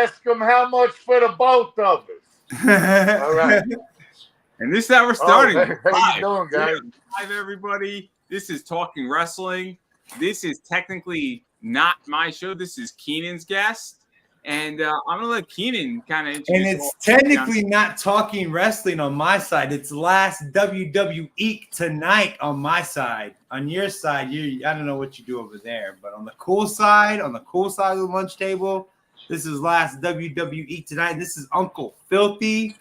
Ask them how much for the both of us. All right. And this is how we're starting. How you doing, guys? Live, everybody. This is Talking Wrestling. This is technically not my show. This is Keenan's guest. And I'm going to let Keenan kind of introduce. And it's technically not Talking Wrestling on my side. It's last WWEek tonight on my side. On your side, I don't know what you do over there. But on the cool side of the lunch table, this is last WWEek tonight. This is Uncle Filthy.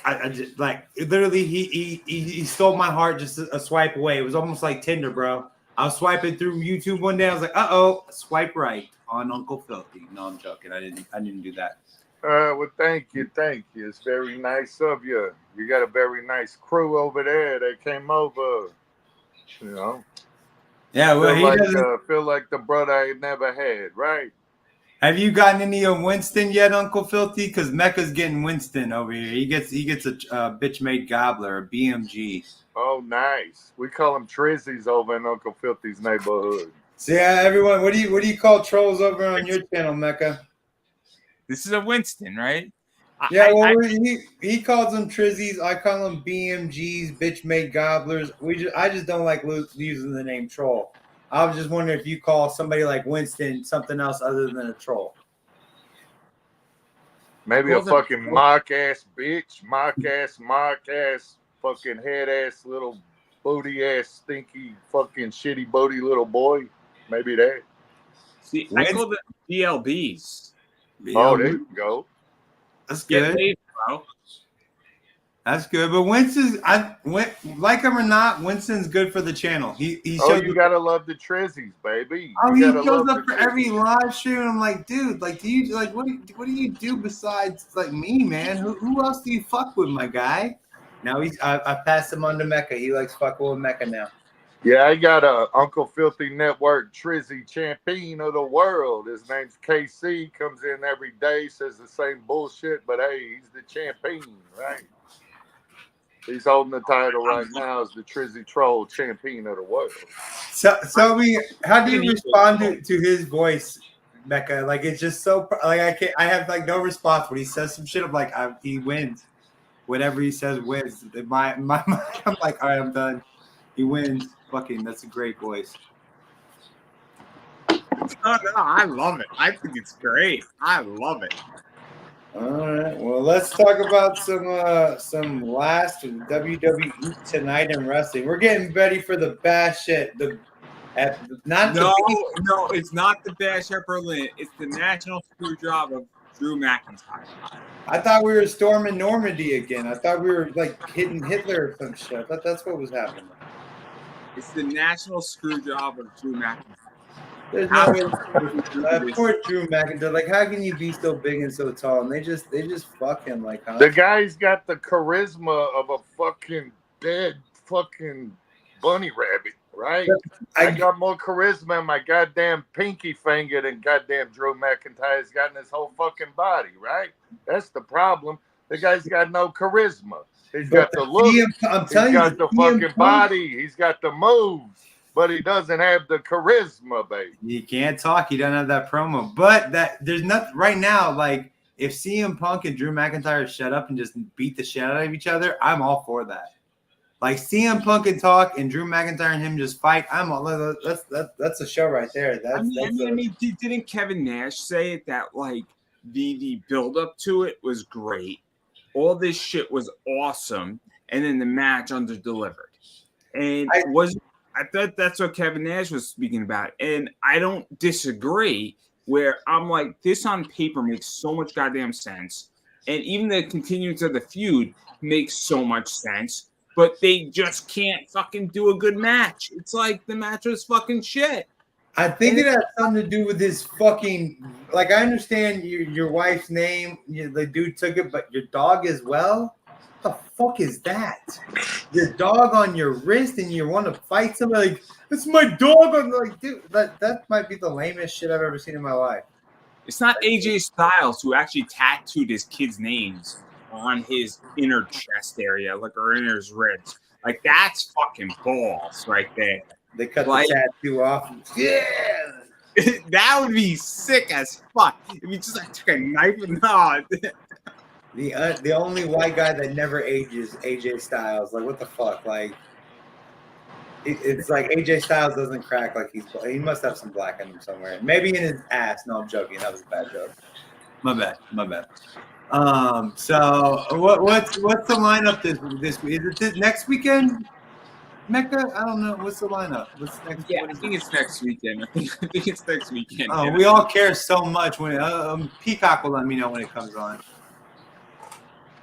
I just like literally he stole my heart just a swipe away. It was almost like Tinder, bro. I was swiping through YouTube one day. I was like, swipe right on Uncle Filthy. No, I'm joking. I didn't do that. Well, thank you. It's very nice of you. You got a very nice crew over there that came over. You know. Yeah, well, feel like the brother I never had, right? Have you gotten any of Winston yet, Uncle Filthy? Because Mecca's getting Winston over here. He gets a bitch made gobbler, a BMG. Oh, nice. We call them Trizzies over in Uncle Filthy's neighborhood. So yeah, everyone, what do you call trolls over on your channel, Mecca? This is a Winston, right? He calls them Trizzies. I call them BMGs, bitch made gobblers. I just don't like using the name troll. I was just wondering if you call somebody like Winston something else other than a troll. Maybe a fucking mock-ass bitch, mock-ass, fucking head-ass, little booty-ass, stinky, fucking shitty booty little boy. Maybe that. See, I call them BLBs. Oh, there you go. That's good. Laid, bro. That's good, but like him or not, Winston's good for the channel. You gotta love the Trizzies, baby. He shows up for every live stream. I'm like, dude, like, do you like what do you do besides like me, man? Who else do you fuck with, my guy? Now I passed him on to Mecca. He likes fucking with Mecca now. Yeah, I got a Uncle Filthy Network Trizzy champion of the world. His name's KC. Comes in every day, says the same bullshit, but hey, he's the champion, right? He's holding the title right now as the Trizzy Troll champion of the world. So how do you respond to his voice, Mecca? Like, it's just so like I have like no response when he says some shit. I'm like, he wins. Whatever he says wins. My I'm like, all right, I'm done. He wins. Fucking, that's a great voice. Oh, no, I love it. I think it's great. I love it. All right. Well, let's talk about some last WWE tonight in wrestling. We're getting ready for the bash it's not the bash at Berlin. It's the national screw job of Drew McIntyre. I thought we were storming Normandy again. I thought we were like hitting Hitler or some shit. I thought that's what was happening. It's the national screw job of Drew McIntyre. There's no way. Poor Drew McIntyre. Like, how can you be so big and so tall? And they just fuck him like. Huh? The guy's got the charisma of a fucking dead fucking bunny rabbit, right? I got more charisma in my goddamn pinky finger than goddamn Drew McIntyre's got in his whole fucking body, right? That's the problem. The guy's got no charisma. He's got the look. He's got the fucking body. He's got the moves, but he doesn't have the charisma, baby. He can't talk. He doesn't have that promo. But there's nothing right now. Like, if CM Punk and Drew McIntyre shut up and just beat the shit out of each other, I'm all for that. Like, CM Punk can talk and Drew McIntyre and him just fight. I'm all that's a show right there. Didn't Kevin Nash say it that like the build up to it was great? All this shit was awesome, and then the match underdelivered. And I thought that's what Kevin Nash was speaking about, and I don't disagree. Where I'm like, this on paper makes so much goddamn sense, and even the continuance of the feud makes so much sense, but they just can't fucking do a good match. It's like the match was fucking shit. I think it has something to do with his fucking. Like, I understand your wife's name. The dude took it, but your dog as well. What the fuck is that? Your dog on your wrist, and you want to fight somebody? Like, it's my dog. I'm like, dude, that might be the lamest shit I've ever seen in my life. It's not AJ Styles who actually tattooed his kids' names on his inner chest area, like, or in his ribs. Like, that's fucking balls right there. They cut the tattoo off. Yeah. That would be sick as fuck. If you just like took a knife and The only white guy that never ages, AJ Styles. Like, what the fuck? Like, it's like AJ Styles doesn't crack. Like, he must have some black in him somewhere. Maybe in his ass. No, I'm joking. That was a bad joke. My bad. So what's the lineup this week? Is it this next weekend? Mecca? I don't know. What's the lineup? What's next? Yeah, what I is think it? it's next weekend. I think it's next weekend. Oh, Yeah. we all care so much when Peacock will let me know when it comes on.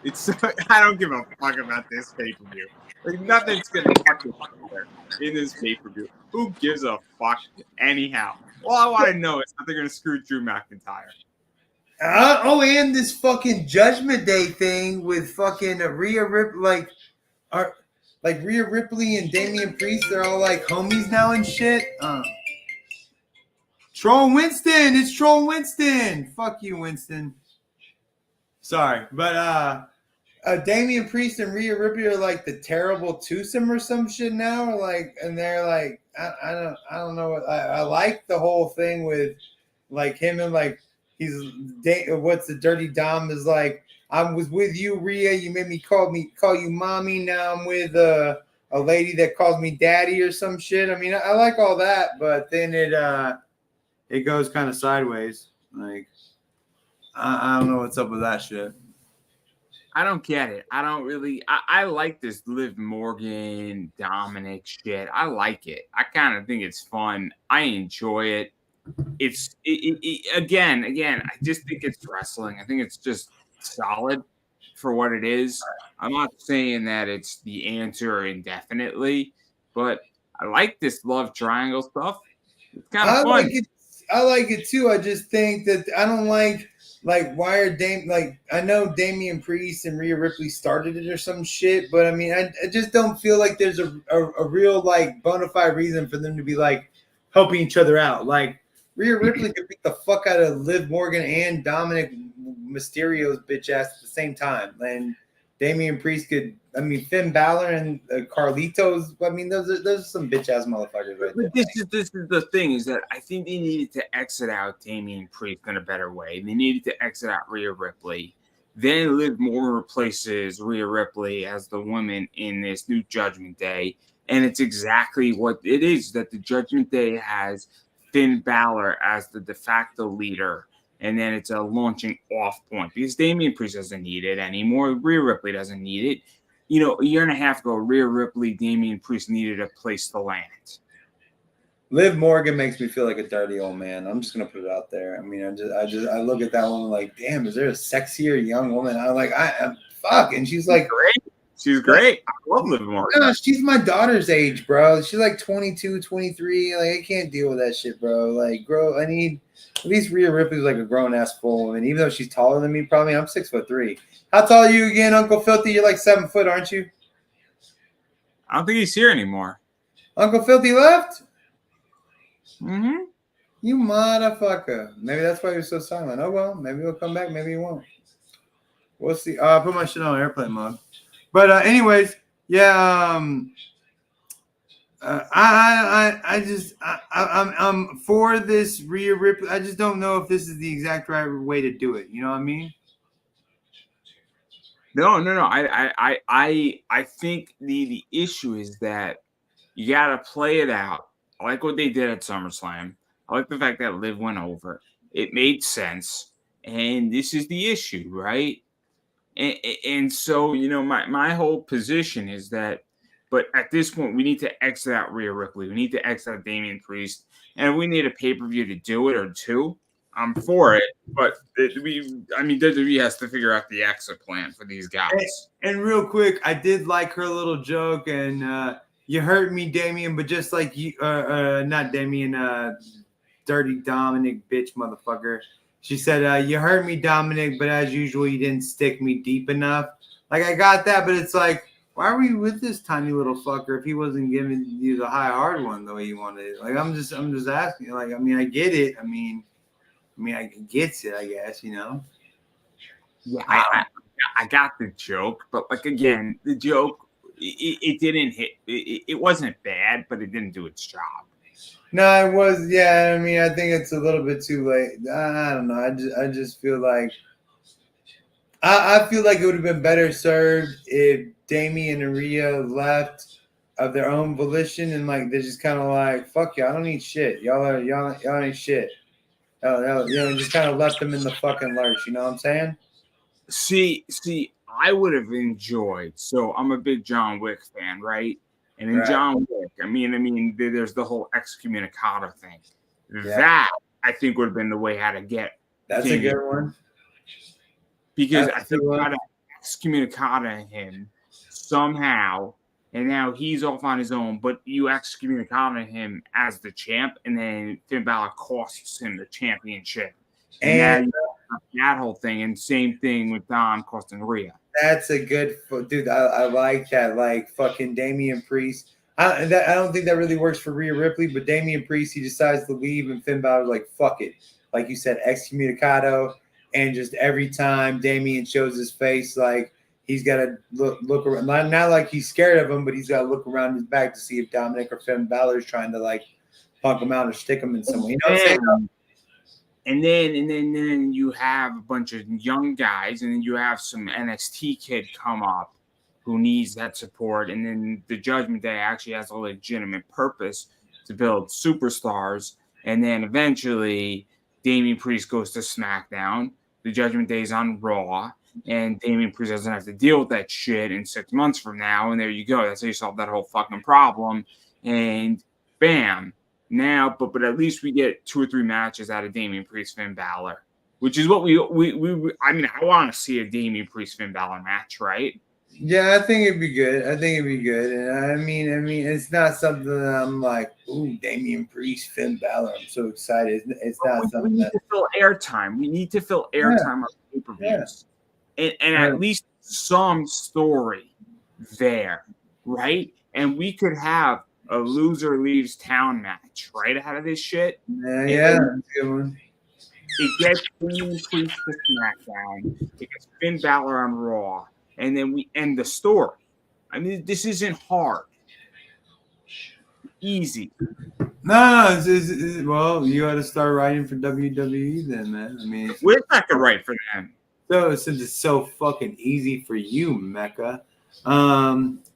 It's I don't give a fuck about this pay-per-view. Like nothing's gonna fucking matter in this pay-per-view. Who gives a fuck anyhow? All I want to know is that they're gonna screw Drew McIntyre. And this fucking Judgment Day thing with fucking Rhea Ripley, like Rhea Ripley and Damian Priest, they're all like homies now and shit. Troll Winston, it's Troll Winston. Fuck you, Winston. Sorry, but Damian Priest and Rhea Ripley are like the terrible twosome or some shit now, or like, and they're like, I don't know. I like the whole thing with like him and like what's the Dirty Dom is like. I was with you, Rhea. You made me call you mommy. Now I'm with a lady that calls me daddy or some shit. I mean, I like all that, but then it goes kind of sideways. Like I don't know what's up with that shit. I don't get it. I don't really. I like this Liv Morgan Dominic shit. I like it. I kind of think it's fun. I enjoy it. Again. I just think it's wrestling. I think it's just solid for what it is. I'm not saying that it's the answer indefinitely, but I like this love triangle stuff. It's kind of fun. I like it too. I just think that I don't like why are I know Damian Priest and Rhea Ripley started it or some shit, but I mean I just don't feel like there's a real like bona fide reason for them to be like helping each other out. Like Rhea Ripley could beat the fuck out of Liv Morgan and Dominic Mysterio's bitch ass at the same time, and Damian Priest could. I mean, Finn Balor and Carlitos. I mean, those are some bitch ass motherfuckers right there. This is the thing is that I think they needed to exit out Damian Priest in a better way. They needed to exit out Rhea Ripley. Then Liv Morgan replaces Rhea Ripley as the woman in this new Judgment Day, and it's exactly what it is that the Judgment Day has Finn Balor as the de facto leader. And then it's a launching off point because Damian Priest doesn't need it anymore. Rhea Ripley doesn't need it. You know, a year and a half ago, Rhea Ripley, Damian Priest needed a place to land. Liv Morgan makes me feel like a dirty old man. I'm just gonna put it out there. I mean, I look at that woman like, damn, is there a sexier young woman? I'm like, fuck, and she's like, great. She's great. I love Liv Morgan. No, she's my daughter's age, bro. She's like 22, 23. Like, I can't deal with that shit, bro. Like, bro, I need. At least Rhea Ripley's like a grown-ass full woman. Even though she's taller than me, probably. I'm 6'3". How tall are you again, Uncle Filthy? You're like 7 foot, aren't you? I don't think he's here anymore. Uncle Filthy left? Mm-hmm. You motherfucker. Maybe that's why you're so silent. Oh, well. Maybe he'll come back. Maybe he won't. We'll see. I put my shit on airplane mode. But anyways, yeah, I'm for this Rhea Ripley. I just don't know if this is the exact right way to do it. You know what I mean? No. I think the issue is that you got to play it out. I like what they did at SummerSlam. I like the fact that Liv went over. It made sense. And this is the issue, right? And so, you know, my whole position is that, but at this point, we need to exit out Rhea Ripley. We need to exit out Damian Priest. And we need a pay-per-view to do it or two. I'm for it. But WWE has to figure out the exit plan for these guys. And real quick, I did like her little joke. And you hurt me, Damian, but just like you, not Damian, Dirty Dominic, bitch, motherfucker. She said, you hurt me, Dominic, but as usual, you didn't stick me deep enough. Like, I got that, but it's like, why were you with this tiny little fucker if he wasn't giving you the high hard one the way you wanted it? Like, I'm just asking. Like, I mean, I get it. I mean, I get it, I guess, you know? Yeah, I got the joke, but, like, again, the joke, it didn't hit. It wasn't bad, but it didn't do its job. No, it was. Yeah, I mean, I think it's a little bit too late. I don't know. I just feel like I feel like it would have been better served if Damien and Rhea left of their own volition and like they're just kind of like, fuck y'all, I don't need shit. Y'all ain't shit. Just kind of left them in the fucking lurch. You know what I'm saying? See, I would have enjoyed. So I'm a big John Wick fan, right? And in Right. John Wick, I mean, there's the whole excommunicado thing. Yeah. That I think would have been the way how to get. That's Damien. a good one. Because I think you got to excommunicado him somehow, and now he's off on his own. But you excommunicado him as the champ, and then Finn Balor costs him the championship. And now you got that whole thing, and same thing with Don costing Rhea. That's a good dude. I like that. Like fucking Damian Priest. I don't think that really works for Rhea Ripley, but Damian Priest, he decides to leave, and Finn Balor's like, fuck it. Like you said, excommunicado. And just every time Damian shows his face, like he's got to look around. Not like he's scared of him, but he's got to look around his back to see if Dominic or Finn Balor is trying to like punk him out or stick him in some way. You know what I'm saying? And then you have a bunch of young guys, and then you have some NXT kid come up who needs that support. And then the Judgment Day actually has a legitimate purpose to build superstars. And then eventually Damian Priest goes to SmackDown. The Judgment Day is on Raw. And Damian Priest doesn't have to deal with that shit in 6 months from now. And there you go. That's how you solve that whole fucking problem. And bam. Now, but at least we get 2 or 3 matches out of Damian Priest, Finn Balor, which is what we I mean, I want to see a Damian Priest, Finn Balor match, right? Yeah, I think it'd be good. And I mean, it's not something that I'm like, ooh, Damian Priest, Finn Balor. I'm so excited. It's not something we need to fill airtime. We need to fill airtime on pay-per-views, and at least some story there, right? And we could have a loser leaves town match right out of this shit. Yeah, that's a good one. It gets Damian Priest to SmackDown. It gets Finn Balor on Raw. And then we end the story. I mean, this isn't hard. Easy. No, well, you got to start writing for WWE then, man. I mean, we're not gonna write for them. So since it's so fucking easy for you, Mecca.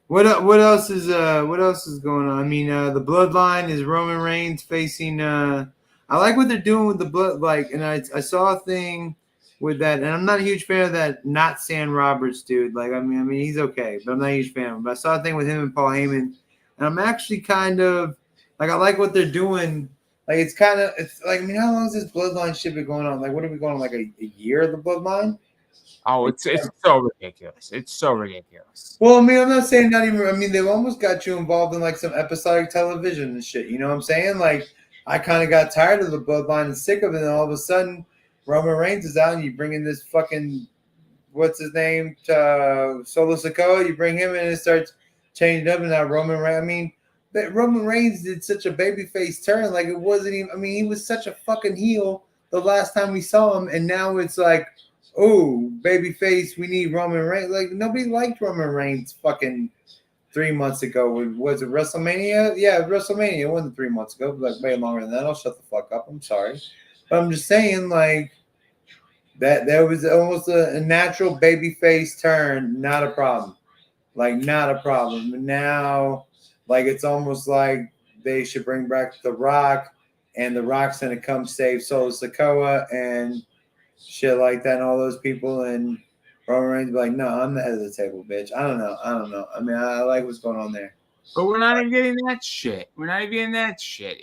What else is going on? I mean, the Bloodline is Roman Reigns facing. I like what they're doing with the blood. Like, and I saw a thing with that, and I'm not a huge fan of that. Not Sam Roberts, dude. Like, I mean, he's okay, but I'm not a huge fan of him. But I saw a thing with him and Paul Heyman, and I'm actually kind of like, I like what they're doing. Like, it's like, I mean, how long has this Bloodline shit been going on? Like, what are we going on? Like a year of the Bloodline? Oh, it's so ridiculous. It's so ridiculous. Well, I mean, I'm not saying not even. I mean, they've almost got you involved in like some episodic television and shit. You know what I'm saying? Like, I kind of got tired of the Bloodline and sick of it, and all of a sudden, Roman Reigns is out, and you bring in this fucking what's his name, Solo Sikoa. You bring him in, and it starts changing up, and now Roman Reigns. I mean, Roman Reigns did such a babyface turn, like it wasn't even. I mean, he was such a fucking heel the last time we saw him, and now it's like, oh, babyface, we need Roman Reigns. Like, nobody liked Roman Reigns fucking 3 months ago. Was it WrestleMania? Yeah, WrestleMania. It wasn't 3 months ago, but like way longer than that. I'll shut the fuck up. I'm sorry. But I'm just saying, like, that there was almost a natural babyface turn, not a problem. Like, not a problem. And now, like, it's almost like they should bring back The Rock, and The Rock's going to come save Solo Sikoa and shit like that, and all those people, and Roman Reigns be like, no, I'm the head of the table, bitch. I don't know. I mean, I like what's going on there. But we're not even getting that shit. We're not even getting that shit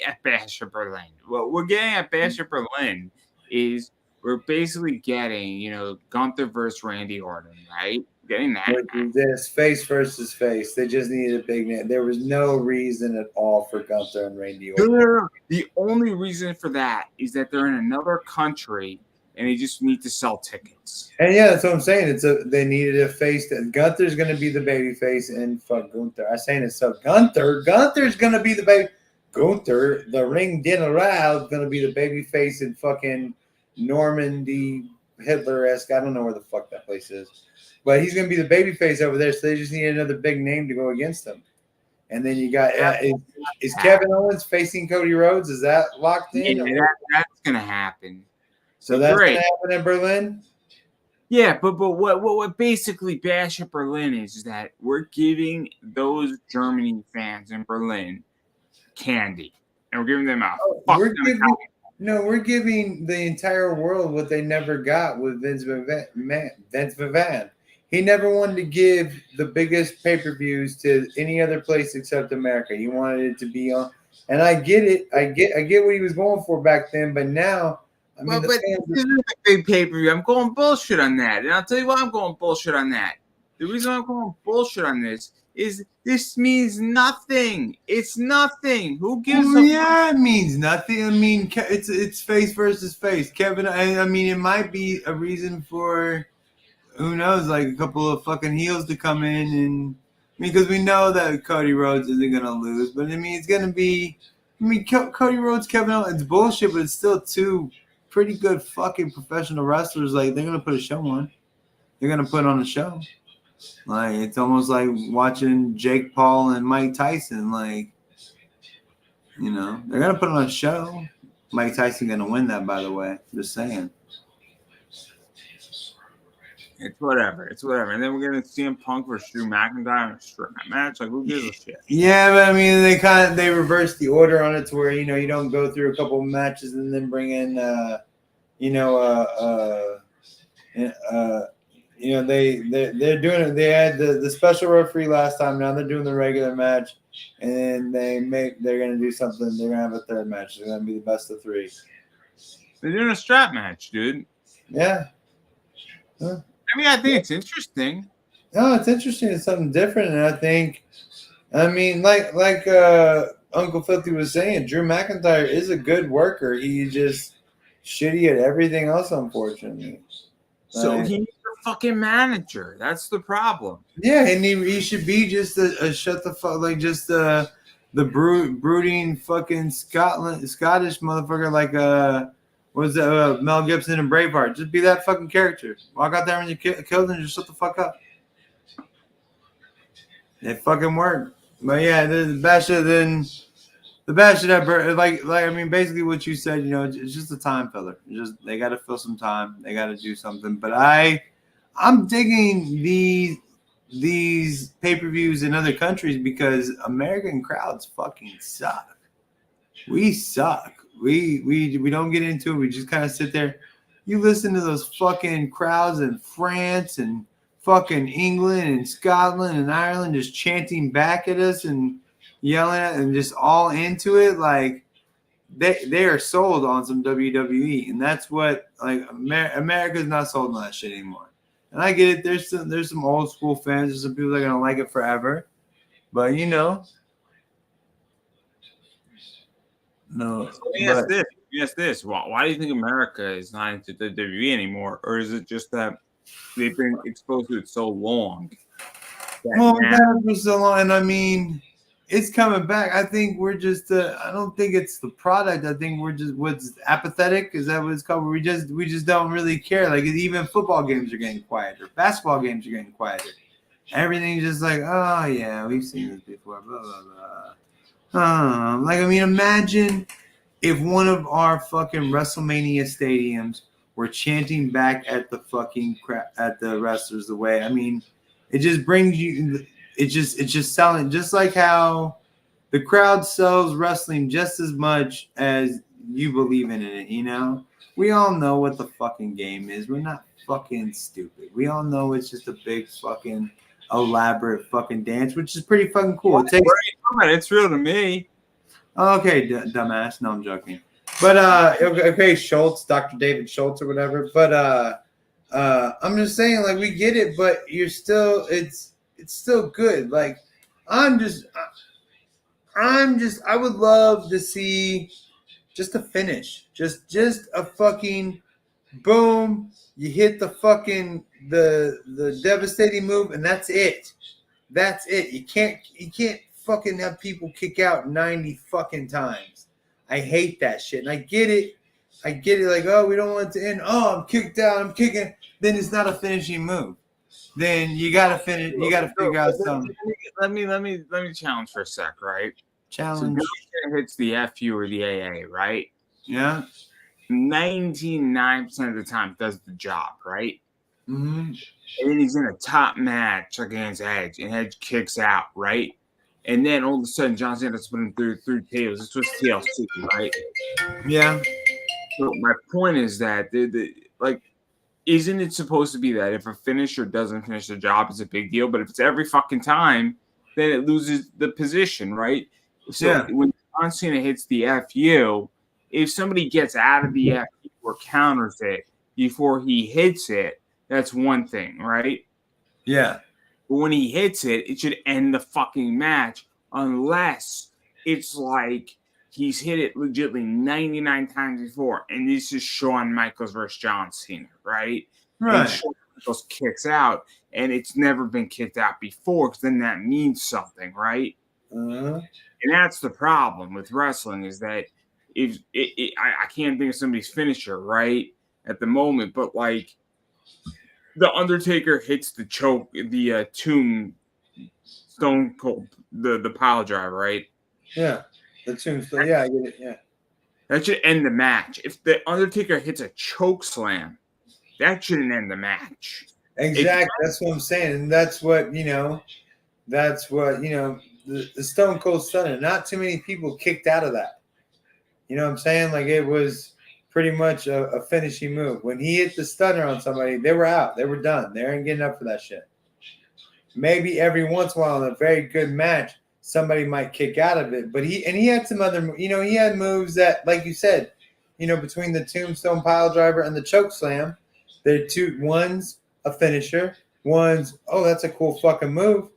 at Bash of Berlin. What we're getting at Bash of Berlin is we're basically getting, Gunther versus Randy Orton, right? Getting that. This face versus face. They just needed a big name. There was no reason at all for Gunther and Randy Orton. No. The only reason for that is that they're in another country and they just need to sell tickets. And yeah, that's what I'm saying. They needed a face. That Gunther's going to be the baby face, and fuck Gunther. I'm saying it so. Gunther's going to be the baby. Gunther, the ring general, is going to be the baby face in fucking Normandy, Hitler-esque. I don't know where the fuck that place is. But he's going to be the baby face over there, so they just need another big name to go against him. And then you got is Kevin Owens facing Cody Rhodes? Is that locked in? Yeah, that's gonna happen. So that's gonna happen in Berlin. Yeah, but what basically Bash at Berlin is that we're giving those Germany fans in Berlin candy, and we're giving them a we're giving the entire world what they never got with Vince McMahon. He never wanted to give the biggest pay-per-views to any other place except America. He wanted it to be on, and I get it. I get what he was going for back then, but now. I mean, this is a big pay-per-view. I'm going bullshit on that. And I'll tell you why I'm going bullshit on that. The reason I'm going bullshit on this is this means nothing. It's nothing. Who gives a Yeah, it means nothing. I mean, it's face versus face. Kevin, I mean, it might be a reason for, who knows, like a couple of fucking heels to come in. And I mean, because we know that Cody Rhodes isn't going to lose. But, I mean, it's going to be, Cody Rhodes, Kevin Owens, it's bullshit, but it's still two pretty good fucking professional wrestlers. Like, they're gonna put a show on. They're gonna put on a show. Like, it's almost like watching Jake Paul and Mike Tyson. Like, you know, they're gonna put on a show. Mike Tyson gonna win that, by the way. Just saying. It's whatever. And then we're gonna see CM Punk versus Drew McIntyre in a strap match. Like, who gives a shit? Yeah, but I mean, they reversed the order on it to where, you know, you don't go through a couple of matches and then bring in, they're doing it. They had the special referee last time. Now they're doing the regular match, and they're gonna do something. They're gonna have a third match. It's gonna be the best of three. They're doing a strap match, dude. Yeah. Huh. I mean, I think it's interesting. No, it's interesting. It's something different, and I mean, like Uncle Filthy was saying, Drew McIntyre is a good worker. He's just shitty at everything else, unfortunately. So he's a fucking manager. That's the problem. Yeah, and he should be just a shut the fuck, like just the brooding fucking Scottish motherfucker, like was Mel Gibson and Braveheart. Just be that fucking character. Walk out there when you kill them and just shut the fuck up. It fucking worked. But yeah, the bad shit like I mean, basically what you said, you know, it's just a time filler. They got to fill some time. They got to do something. But I'm digging these pay-per-views in other countries because American crowds fucking suck. We suck. We don't get into it. We just kind of sit there. You listen to those fucking crowds in France and fucking England and Scotland and Ireland just chanting back at us and yelling at and just all into it. Like they are sold on some WWE, and that's what, like, America's not sold on that shit anymore. And I get it. There's some old school fans. There's some people that are gonna like it forever, but you know. No. Yes, this. Why do you think America is not into WWE anymore, or is it just that they've been exposed to it so long? Well, that was so long, and I mean, it's coming back. I think we're just. I don't think it's the product. I think we're just what's apathetic. Is that what it's called? We just don't really care. Like, even football games are getting quieter. Basketball games are getting quieter. Everything's just like, oh yeah, we've seen this before. Blah blah blah. Like, I mean, imagine if one of our fucking WrestleMania stadiums were chanting back at the fucking at the wrestlers the way. I mean, it just brings you. It's just selling, just like how the crowd sells wrestling just as much as you believe in it. You know, we all know what the fucking game is. We're not fucking stupid. We all know it's just a big fucking elaborate fucking dance, which is pretty fucking cool. It's real to me. Okay, dumbass. No, I'm joking. But okay, Schultz, Dr. David Schultz or whatever. But I'm just saying, like, we get it, but you're still, it's still good. Like, I would love to see just a finish, just a fucking boom. You hit the fucking the devastating move, and that's it. That's it. You can't fucking have people kick out 90 fucking times. I hate that shit. And I get it. Like, oh, we don't want it to end. Oh, I'm kicked out. I'm kicking. Then it's not a finishing move. then you gotta finish. You gotta figure out something. Let me challenge for a sec, right? Challenge. So John hits the FU or the AA, right? Yeah. 99% of the time does the job, right? Mm-hmm. And then he's in a top match against Edge, and Edge kicks out, right? And then all of a sudden, John Cena's put him through tables. This was TLC, right? Yeah. So my point is that isn't it supposed to be that if a finisher doesn't finish the job, it's a big deal? But if it's every fucking time, then it loses the position, right? So when John Cena hits the FU, if somebody gets out of the FU or counters it before he hits it, that's one thing, right? Yeah. But when he hits it, it should end the fucking match unless it's like he's hit it legitimately 99 times before. And this is Shawn Michaels versus John Cena, right? Right. And Shawn Michaels kicks out, and it's never been kicked out before because then that means something, right? Uh-huh. And that's the problem with wrestling is that I can't think of somebody's finisher, right, at the moment, but like the Undertaker hits the choke, the tomb Stone Cold, the pile driver, right? Yeah. The tombstone. Yeah, I get it. Yeah. That should end the match. If the Undertaker hits a choke slam, that shouldn't end the match. Exactly. That's what I'm saying. And that's what, the Stone Cold Stunner. Not too many people kicked out of that. You know what I'm saying? Like it was pretty much a finishing move. When he hit the stunner on somebody, they were out. They were done. They weren't getting up for that shit. Maybe every once in a while in a very good match, somebody might kick out of it. But he had some other, he had moves that, like you said, between the tombstone pile driver and the choke slam, they're one's a finisher, one's, oh, that's a cool fucking move.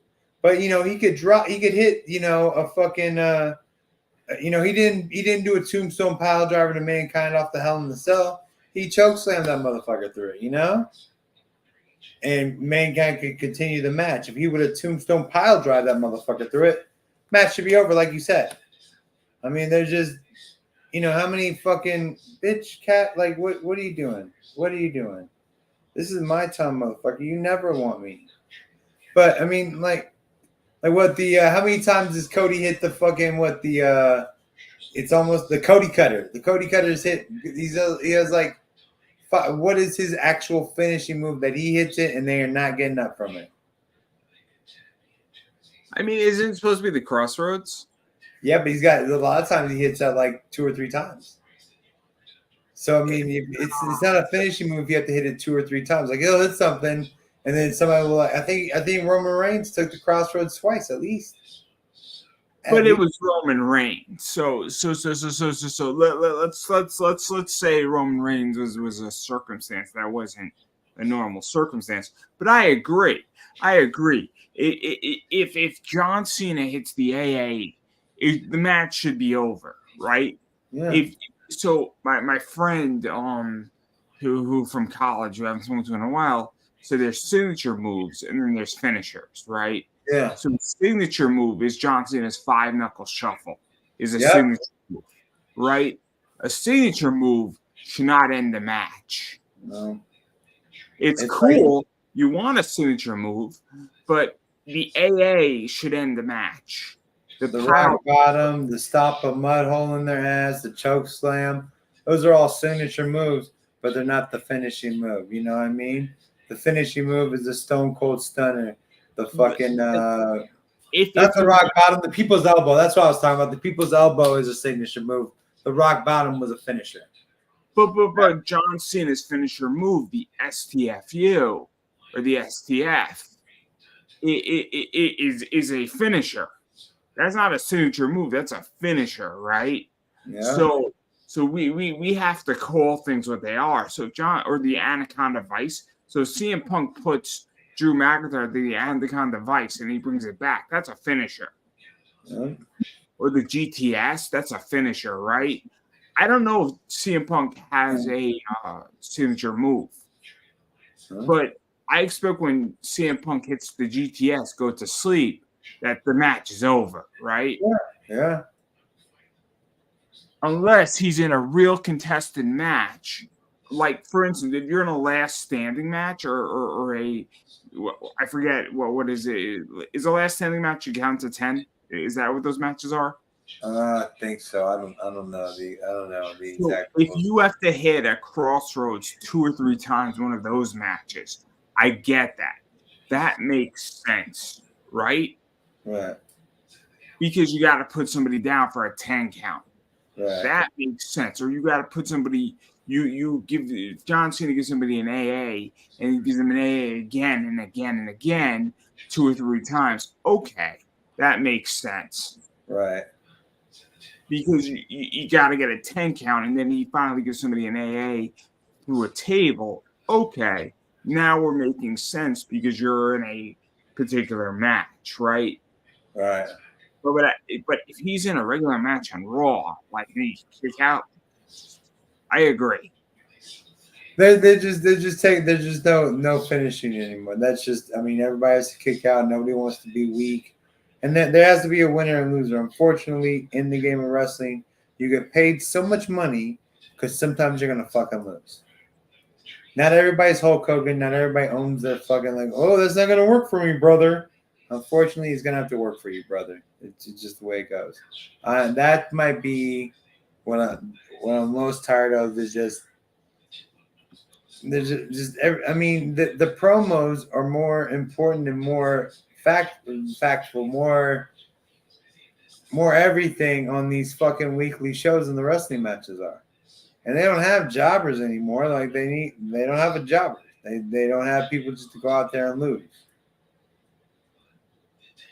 But he could hit, a fucking he didn't do a tombstone pile driver to Mankind off the Hell in the Cell. He choke slammed that motherfucker through it, and Mankind could continue the match. If he would have tombstone pile drive that motherfucker through it, match should be over, like you said. I mean, there's just, how many fucking bitch cat, like, what are you doing? What are you doing? This is my time, motherfucker. You never want me. But I mean, like what the how many times does Cody hit the fucking it's almost the Cody Cutter. The Cody Cutter's hit. He has like what is his actual finishing move that he hits it and they are not getting up from it? I mean, isn't it supposed to be the Crossroads? Yeah, but he's got a lot of times he hits that like 2 or 3 times. So I mean, it's not a finishing move. You have to hit it 2 or 3 times. Like he'll hit something, and then somebody will. I think Roman Reigns took the Crossroads twice at least. But it was Roman Reigns. So let's say Roman Reigns was a circumstance that wasn't a normal circumstance. But I agree. If John Cena hits the AA, the match should be over, right? Yeah. So my friend who from college who I haven't spoken to in a while, so there's signature moves and then there's finishers, right? Yeah. So the signature move is John Cena's 5-knuckle shuffle is a signature move, right? A signature move should not end the match. No. It's cool. Like, you want a signature move, but the AA should end the match. The rock bottom, the stop a mud hole in their ass, the choke slam. Those are all signature moves, but they're not the finishing move. You know what I mean? The finishing move is the Stone Cold Stunner. The fucking not the rock bottom, the people's elbow. That's what I was talking about. The people's elbow is a signature move. The rock bottom was a finisher. But John Cena's finisher move, the STFU or the STF, is a finisher. That's not a signature move. That's a finisher, right? Yeah. So we have to call things what they are. So John or the Anaconda Vice. So CM Punk puts Drew McIntyre the Anaconda Vice and he brings it back. That's a finisher. Yeah. Or the GTS. That's a finisher, right? I don't know if CM Punk has a signature move, but I expect when CM Punk hits the GTS, go to sleep, that the match is over, right? Yeah. Unless he's in a real contested match like for instance, if you're in a last standing match or a, I forget what is it? Is the last standing match you count to 10? Is that what those matches are? I think so. I don't know the exact. So if you have to hit at Crossroads 2 or 3 times one of those matches, I get that. That makes sense, right? Right. Because you got to put somebody down for a 10 count. Right. That makes sense. Or you got to put somebody. You give John Cena gives somebody an AA and he gives them an AA again and again and again 2 or 3 times. Okay, that makes sense. Right. Because you got to get a 10 count and then he finally gives somebody an AA through a table. Okay, now we're making sense because you're in a particular match, right? Right. But if he's in a regular match on Raw, like he kick out, I agree. There's just no finishing anymore. That's just, I mean, everybody has to kick out. Nobody wants to be weak, and then there has to be a winner and loser. Unfortunately, in the game of wrestling, you get paid so much money because sometimes you're gonna fucking lose. Not everybody's Hulk Hogan. Not everybody owns their fucking like. Oh, that's not gonna work for me, brother. Unfortunately, it's gonna have to work for you, brother. It's just the way it goes. That might be what I'm most tired of. Is just there's just I mean the promos are more important and more factual, more everything on these fucking weekly shows than the wrestling matches are. And they don't have jobbers anymore. Like they don't have a jobber. They don't have people just to go out there and lose.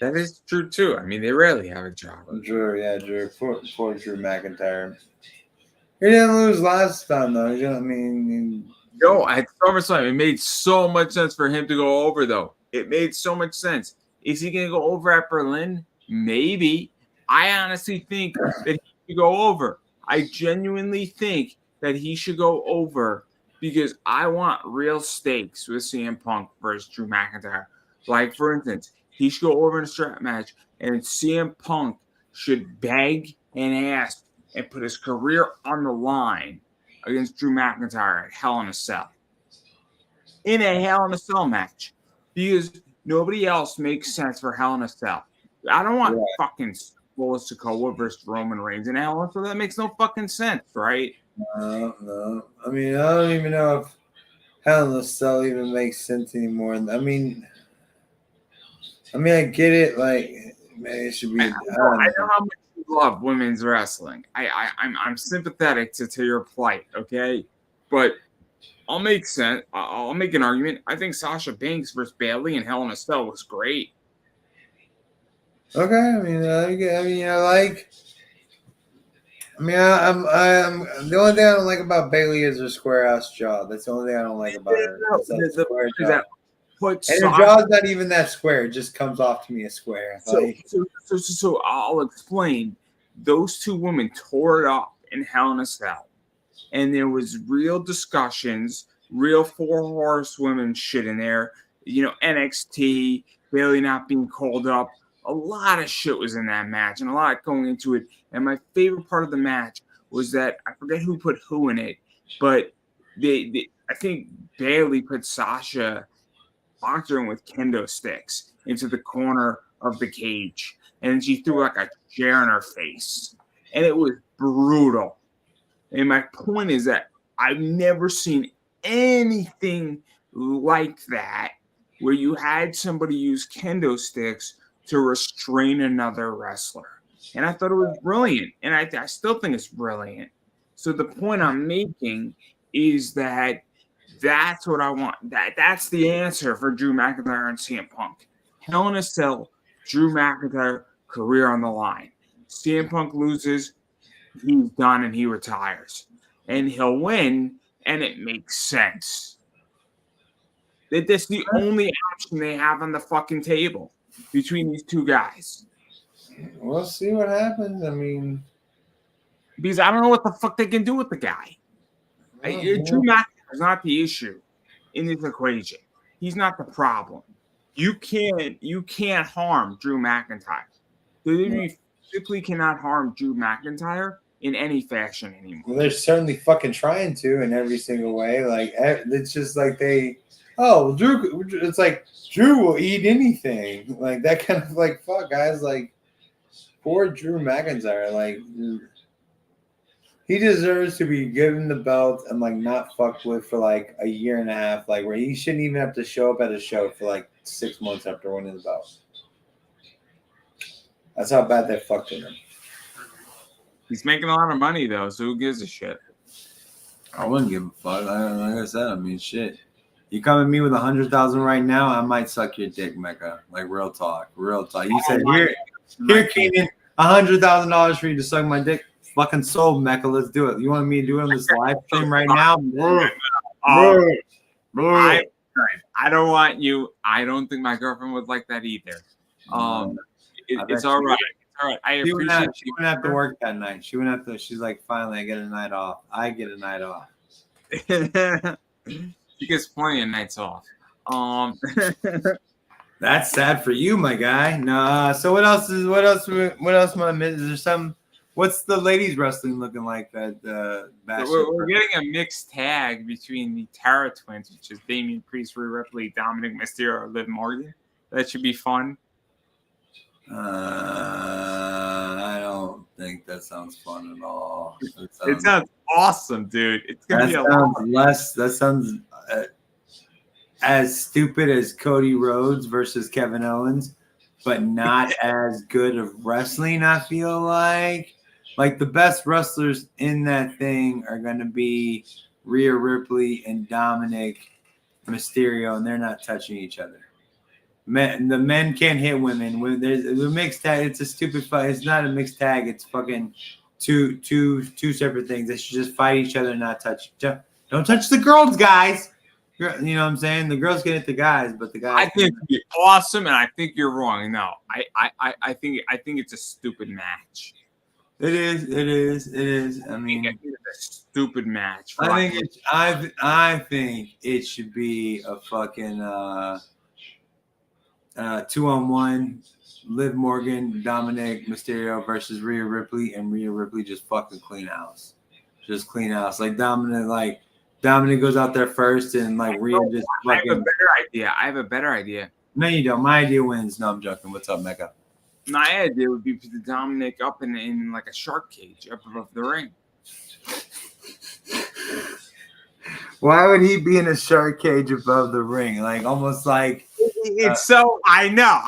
That is true too. I mean, they rarely have a jobber. Drew. Poor Drew McIntyre. He didn't lose last time though. You know what I mean? No, at SummerSlam, it made so much sense for him to go over, though. It made so much sense. Is he going to go over at Berlin? Maybe. I honestly think that he should go over. I genuinely think that he should go over because I want real stakes with CM Punk versus Drew McIntyre. Like, for instance, he should go over in a strap match, and CM Punk should beg and ask and put his career on the line against Drew McIntyre at Hell in a Cell. In a Hell in a Cell match. Because nobody else makes sense for Hell in a Cell. I don't want fucking Sikoa Sikoa versus Roman Reigns in Hell in a Cell. That makes no fucking sense, right? No. I mean, I don't even know if Hell in a Cell even makes sense anymore. I mean, I get it. Like, man, it should be. I know how much you love women's wrestling. I'm sympathetic to your plight, okay? But I'll make sense. I'll make an argument. I think Sasha Banks versus Bayley in Hell in a Cell was great. Okay, I'm the only thing I don't like about Bayley is her square ass jaw. That's the only thing I don't like about her. Square jaw. And her jaw's not even that square. It just comes off to me as square. So I'll explain. Those two women tore it up in Hell in a Cell. And there was real discussions, real 4 horsewomen shit in there. You know, NXT, Bayley not being called up. A lot of shit was in that match and a lot going into it. And my favorite part of the match was that I forget who put who in it, but I think Bayley put Sasha boxing with kendo sticks into the corner of the cage. And she threw like a chair in her face. And it was brutal. And my point is that I've never seen anything like that where you had somebody use kendo sticks to restrain another wrestler. And I thought it was brilliant. And I still think it's brilliant. So the point I'm making is that that's what I want. That's the answer for Drew McIntyre and CM Punk. Hell in a Cell, Drew McIntyre, career on the line. CM Punk loses, he's done and he retires. And he'll win, and it makes sense. That's the only option they have on the fucking table between these two guys. We'll see what happens. I mean, because I don't know what the fuck they can do with the guy. Drew McIntyre is not the issue in this equation. He's not the problem. You can't harm Drew McIntyre. WWE physically cannot harm Drew McIntyre, in any fashion anymore. Well, they're certainly fucking trying to in every single way. Like it's just like well, Drew. It's like Drew will eat anything. Like that kind of like fuck guys. Like poor Drew McIntyre. Like he deserves to be given the belt and like not fucked with for like a year and a half. Like where he shouldn't even have to show up at a show for like 6 months after winning the belt. That's how bad they fucked with him. He's making a lot of money though, so who gives a shit? I wouldn't give a fuck. Like I said, I mean, shit. You come at me with 100,000 right now, I might suck your dick, Mecca. Like real talk, real talk. You said here, Keenan, $100,000 for you to suck my dick. Fucking sold, Mecca. Let's do it. You want me to do it on this live stream right now? I don't want you. I don't think my girlfriend would like that either. It's all right. All right, I appreciate she wouldn't have to work that night. She wouldn't have to. She's like, finally, I get a night off. I get a night off. She gets plenty of nights off. That's sad for you, my guy. No. So what else? Am I missing? Is there some? What's the ladies wrestling looking like? That we're getting a mixed tag between the Tara twins, which is Damian Priest, Rhea Ripley, Dominic Mysterio, Liv Morgan. That should be fun. I don't think that sounds fun at all. It sounds awesome, dude. It's gonna be that sounds as stupid as Cody Rhodes versus Kevin Owens, but not as good of wrestling. I feel like the best wrestlers in that thing are gonna be Rhea Ripley and Dominic Mysterio, and they're not touching each other. The men can't hit women. When there's a mixed tag, it's a stupid fight. It's not a mixed tag. It's fucking two separate things. They should just fight each other and not touch. Don't touch the girls, guys. You know what I'm saying? The girls can hit the guys, but the guys. I think it'd be awesome, and I think you're wrong. No, I think it's a stupid match. It is. I mean, it's a stupid match. I think it should be a fucking 2-on-1, Liv Morgan, Dominic Mysterio versus Rhea Ripley, and Rhea Ripley just fucking clean house. Just clean house. Like Dominic goes out there first, and like Rhea just fucking. I have a better idea. No, you don't. My idea wins. No, I'm joking. What's up, Mecca? My idea would be put the Dominic up in like a shark cage up above the ring. Why would he be in a shark cage above the ring? Like almost like it's so I know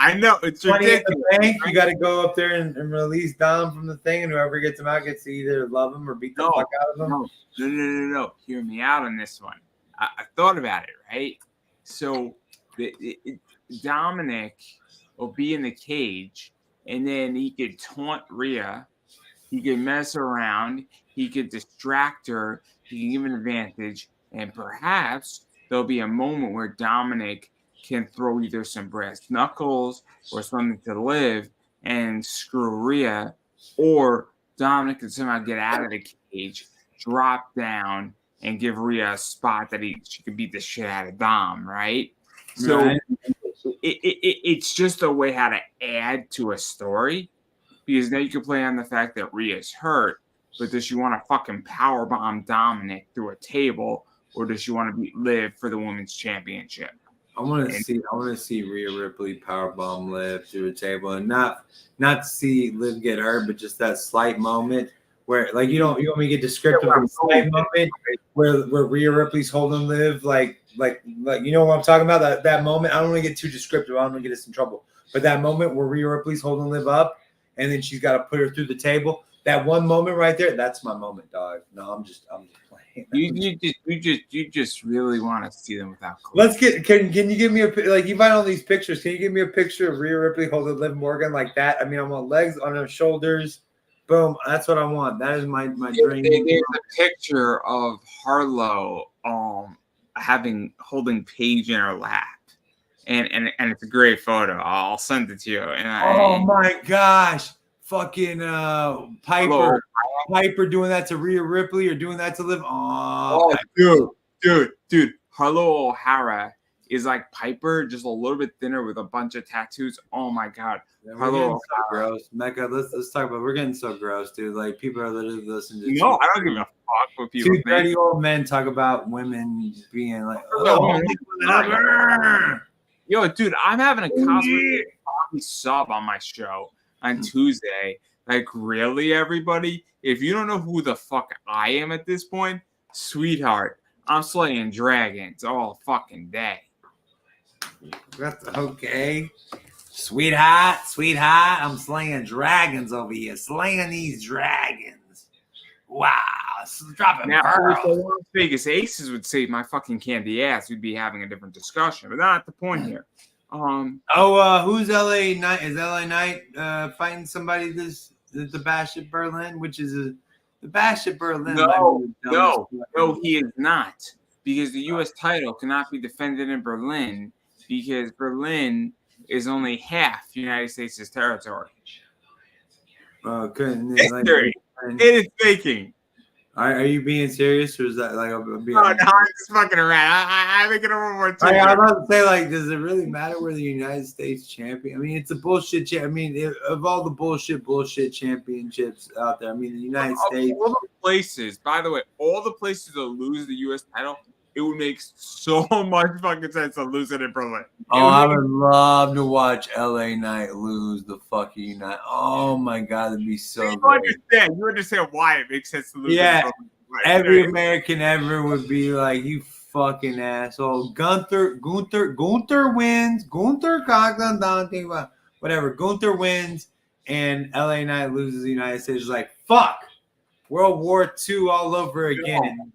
it's ridiculous. You got to go up there and release Dom from the thing, and whoever gets him out gets to either love him or beat the fuck out of him. No. Hear me out on this one. I thought about it, right? So Dominic will be in the cage, and then he could taunt Rhea. He could mess around. He could distract her. He can give an advantage. And perhaps there'll be a moment where Dominic can throw either some brass knuckles or something to Liv and screw Rhea, or Dominic can somehow get out of the cage, drop down, and give Rhea a spot that she could beat the shit out of Dom, right? So it's just a way how to add to a story, because now you can play on the fact that Rhea's hurt, but does she want to fucking powerbomb Dominic through a table, or does she want to beat Liv for the women's championship? I want to see Rhea Ripley powerbomb Liv through a table, and not see Liv get hurt, but just that slight moment where, like, you want me to get descriptive of a slight moment where Rhea Ripley's holding Liv, like you know what I'm talking about? That moment. I don't want to get too descriptive. I don't want to get us in trouble. But that moment where Rhea Ripley's holding Liv up, and then she's got to put her through the table. That one moment right there, that's my moment, dog. No, I'm just playing. You just really want to see them without clothes. Can you give me you find all these pictures? Can you give me a picture of Rhea Ripley holding Liv Morgan like that? I mean, I want legs on her shoulders. Boom, that's what I want. That is my dream. There's a picture of Harlow holding Paige in her lap. And it's a great photo. I'll send it to you. My gosh. Fucking Piper doing that to Rhea Ripley or doing that to Liv. Dude. Harlow O'Hara is like Piper, just a little bit thinner with a bunch of tattoos. Oh my god. Yeah, we're getting so gross. Mecca, let's talk about. We're getting so gross, dude. Like people are literally listening to. No, I don't give a fuck what people think. 30 old men talk about women being like, yo, dude, I'm having a cosplay sub on my show on Tuesday. Like, really, everybody? If you don't know who the fuck I am at this point, sweetheart, I'm slaying dragons all fucking day. Okay. Sweetheart, I'm slaying dragons over here. Slaying these dragons. Wow. Dropping now, pearls. if the Las Vegas Aces would save my fucking candy ass, we'd be having a different discussion. But not the point here. Who's LA Knight? Is LA Knight fighting somebody the Bash at Berlin, which is the Bash at Berlin? No, he is not. Because the U.S. title cannot be defended in Berlin because Berlin is only half United States' territory. It is faking. Are you being serious, or is that like I'm being? No, I'm just fucking around. I think it'll one more time. I'm about to say, like, does it really matter where the United States champion? I mean, it's a bullshit. I mean, of all the bullshit championships out there, I mean, the United States. All the places, by the way, all the places that lose the U.S. title, it would make so much fucking sense to lose it in Berlin. I would love to watch LA Knight lose the fucking United. Oh my god, that'd be so great. You understand why it makes sense to lose. Yeah, every American ever would be like, you fucking asshole. Gunther wins. Whatever. Gunther wins, and LA Knight loses the United States. Like, fuck. World War II all over again.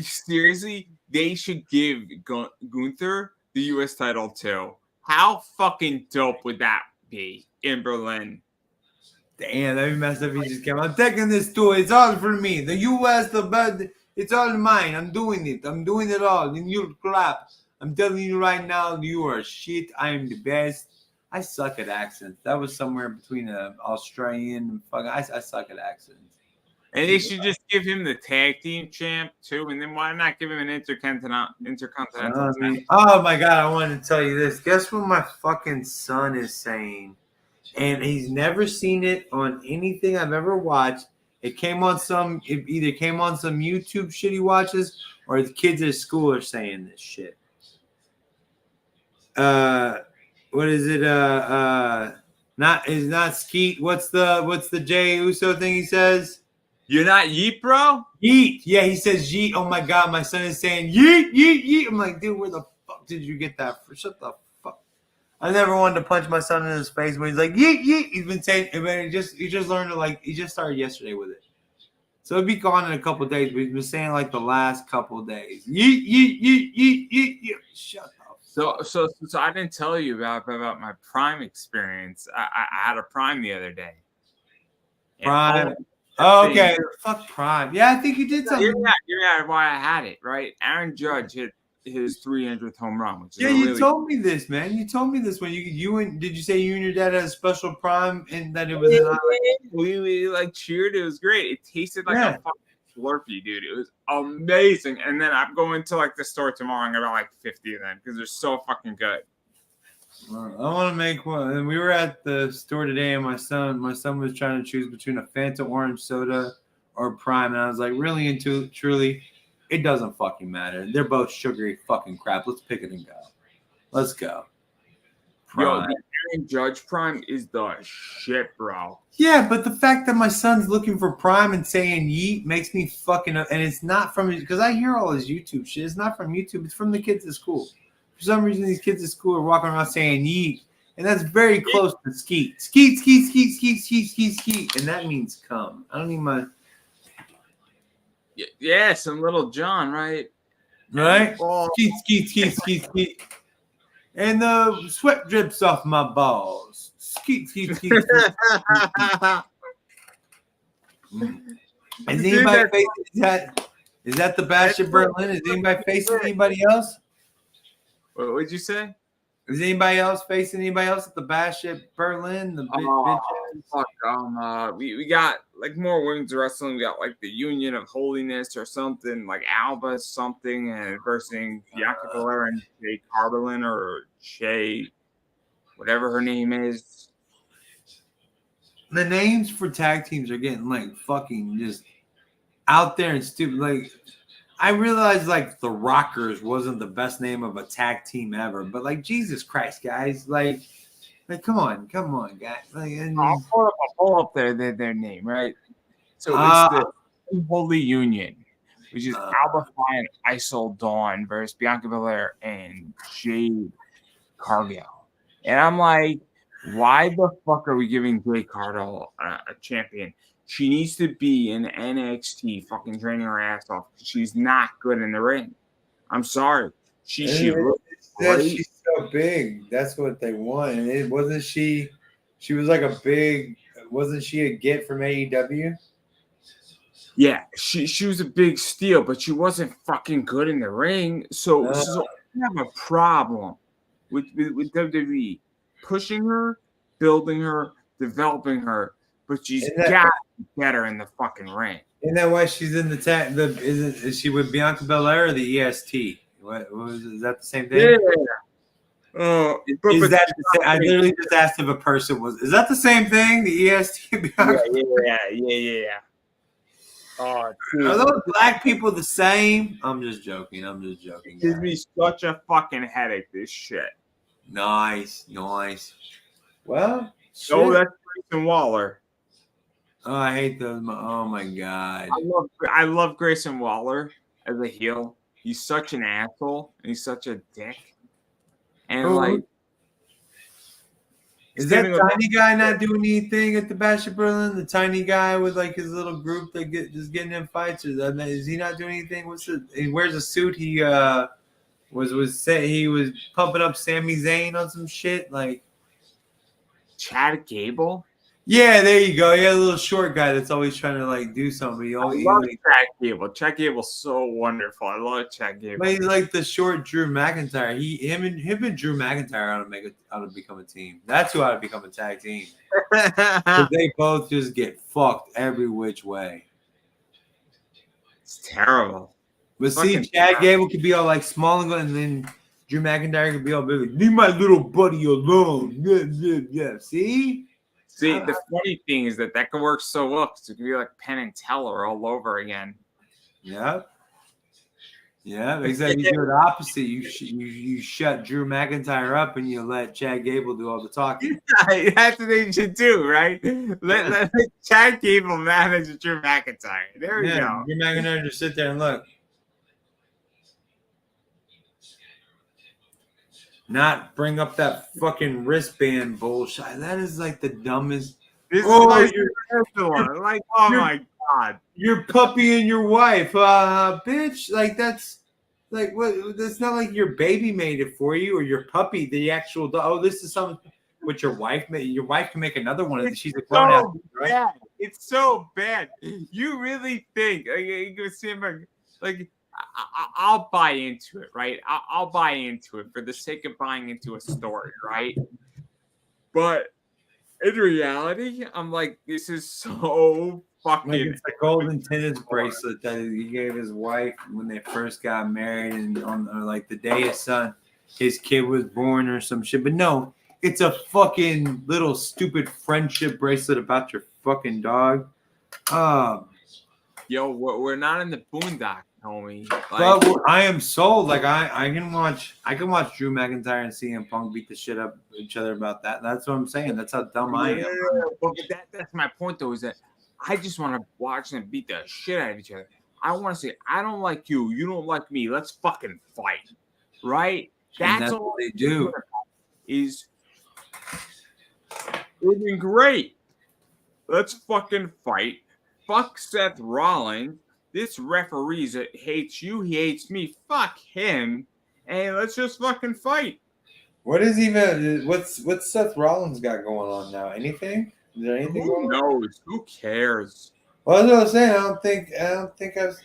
Seriously? They should give Gunther the U.S. title too. How fucking dope would that be in Berlin? Damn, that'd be messed up. He just came. I'm taking this too. It's all for me. The U.S., the bad. It's all mine. I'm doing it. I'm doing it all. And you clap. I'm telling you right now, you are shit. I am the best. I suck at accents. That was somewhere between an Australian and fucking. I suck at accents. And they should just give him the tag team champ too, and then why not give him an intercontinental champ? Oh my god, I wanted to tell you this. Guess what my fucking son is saying? And he's never seen it on anything I've ever watched. It either came on some YouTube shit he watches, or the kids at school are saying this shit. What is it? Not Skeet. What's the Jey Uso thing he says? You're not yeet, bro? Yeet. Yeah, he says yeet. Oh my god, my son is saying yeet, yeet, yeet. I'm like, dude, where the fuck did you get that from? Shut the fuck. I never wanted to punch my son in his face when he's like yeet, yeet. He's been saying it, he just learned to he just started yesterday with it. So it'd be gone in a couple of days, but he's been saying like the last couple of days. Yeet, yeet, yeet, yeet, yeet, yeet. Shut up. So I didn't tell you about my Prime experience. I had a Prime the other day. Prime. Oh, okay. Fuck Prime. Yeah, I think you did something. You're why I had it, right? Aaron Judge hit his 300th home run. Which is you told me this, man. You told me this when did you say you and your dad had a special Prime and that it was we like cheered. It was great. It tasted like a fucking Slurpee, dude. It was amazing. And then I'm going to like the store tomorrow and I got like 50 of them because they're so fucking good. I want to make one. And we were at the store today, and my son was trying to choose between a Fanta orange soda or Prime, and I was like, really truly, it doesn't fucking matter. They're both sugary fucking crap. Let's pick it and go. Let's go. Prime. Yo, the Aaron Judge Prime is the shit, bro. Yeah, but the fact that my son's looking for Prime and saying yeet makes me fucking, and it's not from his, because I hear all his YouTube shit. It's not from YouTube. It's from the kids at school. For some reason, these kids at school are walking around saying yeet, and that's very close to skeet. Skeet, skeet, skeet, skeet, skeet, skeet, skeet, and that means come. I don't need my. Yeah, some little John, right? Right? Oh. Skeet, skeet, skeet, skeet, skeet. And the sweat drips off my balls. Skeet, skeet, skeet, skeet. Is anybody facing is that the Bash at Berlin? Is anybody facing anybody else? What would you say? Is anybody else facing anybody else at the Bash at Berlin? The bitch We got like more women's wrestling. We got like the Union of Holiness or something like Alba something and versus Bianca Belair and Jay Carlin or Shay, whatever her name is. The names for tag teams are getting like fucking just out there and stupid. Like I realized like the Rockers wasn't the best name of a tag team ever, but like Jesus Christ, guys, like come on, guys. Like, I'll pull up their name, right? So it's the Unholy Union, which is Alba Fine, Isol Dawn versus Bianca Belair and Jade Cargill. And I'm like, why the fuck are we giving Jade Cargill a champion? She needs to be in NXT fucking training her ass off. She's not good in the ring. I'm sorry. She looks great. She's so big. That's what they want. And it wasn't she. She was like a big. Wasn't she a get from AEW? Yeah, she was a big steal, but she wasn't fucking good in the ring. So I have a problem with WWE pushing her, building her, developing her, but she's got to be better in the fucking ring. Isn't that why she's in the tag? Is she with Bianca Belair or the EST? Is that the same thing? Yeah. I literally just asked if a person was. Is that the same thing? The EST? Yeah. Oh, dude. Are those black people the same? I'm just joking. It gives me such a fucking headache, this shit. Nice. Well, no, that's Grayson Waller. Oh, I hate those. Oh my god. I love Grayson Waller as a heel. He's such an asshole and he's such a dick. And like, is that tiny guy not doing anything at the Bash of Berlin? The tiny guy with like his little group that just getting in fights, or is he not doing anything? He wears a suit. He was pumping up Sami Zayn on some shit like Chad Gable. Yeah, there you go. Yeah, a little short guy that's always trying to like do something. I love Chad Gable. Chad Gable's so wonderful. I love Chad Gable. But he's like the short Drew McIntyre. Him and Drew McIntyre ought to become a team. That's who ought to become a tag team. They both just get fucked every which way. It's terrible. But see, Chad Gable could be all like small and good, and then Drew McIntyre could be all big. Like, leave my little buddy alone. Yeah. See, the funny thing is that could work so well because it could be like Penn and Teller all over again. Yeah, except you do the opposite. You shut Drew McIntyre up and you let Chad Gable do all the talking. Yeah, that's what they should do, right? Let Chad Gable manage Drew McIntyre. There we go. Drew McIntyre just sit there and look. Not bring up that fucking wristband bullshit. That is like the dumbest. This is like, oh my god, your puppy and your wife, bitch. Like that's like what? That's not like your baby made it for you or your puppy, the actual dog. Oh, this is something what your wife made. Your wife can make another one. She's a grown up, right? Bad. It's so bad. You really think like. I'll buy into it, right? I'll buy into it for the sake of buying into a story, right? But in reality, I'm like, this is so fucking. Like it's a golden tennis bracelet that he gave his wife when they first got married, and on like the day his kid was born or some shit. But no, it's a fucking little stupid friendship bracelet about your fucking dog. Yo, we're not in the boondocks, homie. Like, but I am sold. Like I can watch Drew McIntyre and CM Punk beat the shit up each other about that. That's what I'm saying. That's how dumb I am. That's my point though, is that I just want to watch them beat the shit out of each other. I want to say, I don't like you, you don't like me. Let's fucking fight, right? That's all what they do. Is looking great. Let's fucking fight. Fuck Seth Rollins. This referee hates you. He hates me. Fuck him. And let's just fucking fight. What's Seth Rollins got going on now? Anything? Is there anything going on? Who knows? Who cares? Well, that's what I was saying.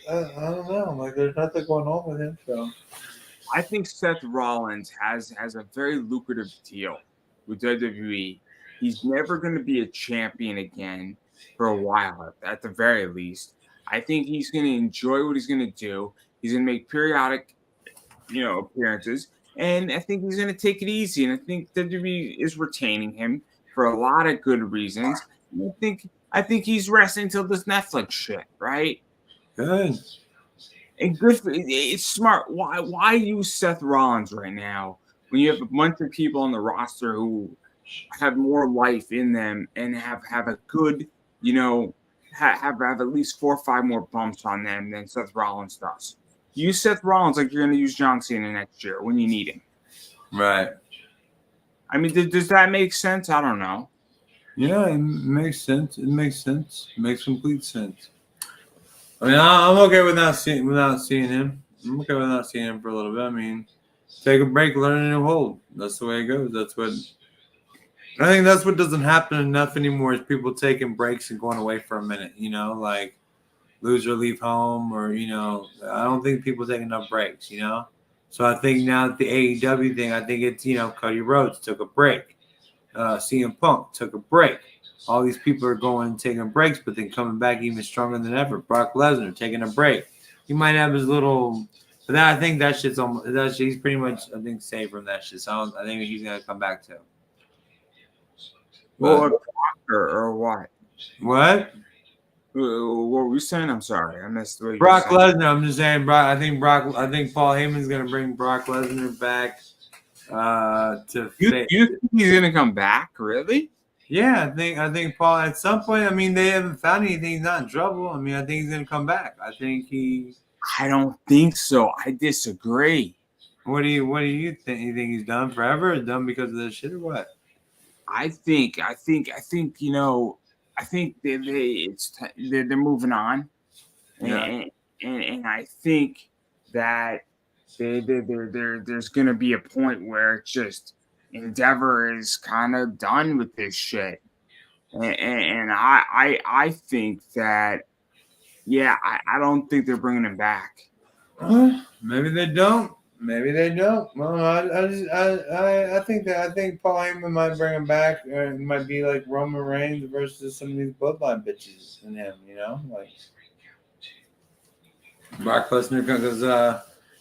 I don't know. Like, there's nothing going on with him. So I think Seth Rollins has a very lucrative deal with WWE. He's never going to be a champion again for a while, at the very least. I think he's going to enjoy what he's going to do. He's going to make periodic, appearances, and I think he's going to take it easy. And I think WWE is retaining him for a lot of good reasons. And I think he's resting till this Netflix shit, right? Good. And good for it's smart. Why use Seth Rollins right now when you have a bunch of people on the roster who have more life in them and have a good, have at least 4 or 5 more bumps on them than Seth Rollins does. Use Seth Rollins like you're going to use John Cena next year when you need him. Right. I mean, does that make sense? I don't know. Yeah, it makes sense. It makes sense. It makes complete sense. I mean, I'm okay without seeing him. I'm okay without seeing him for a little bit. I mean, take a break, learn a new hold. That's the way it goes. I think that's what doesn't happen enough anymore is people taking breaks and going away for a minute, like lose or leave home or, I don't think people take enough breaks, So I think now that the AEW thing, I think it's, Cody Rhodes took a break. CM Punk took a break. All these people are going and taking breaks, but then coming back even stronger than ever. Brock Lesnar taking a break. He might have his little, but I think that shit's almost. He's pretty much, I think, saved from that shit. So I think he's gonna come back too. Or what? What? What were we saying? I'm sorry, I missed what you Brock were saying. Lesnar. I'm just saying, I think Paul Heyman's gonna bring Brock Lesnar back. You think he's gonna come back? Really? Yeah, I think Paul at some point. I mean, they haven't found anything. He's not in trouble. I mean, I think he's gonna come back. I don't think so. I disagree. What do you think? You think he's done forever? Or done because of this shit or what? I think they're moving on, and I think that there's gonna be a point where it's just Endeavor is kind of done with this shit, and I think that I don't think they're bringing him back. Maybe they don't. Well, I think Paul Heyman might bring him back. It might be like Roman Reigns versus some of these bloodline bitches and him. Like Brock Lesnar because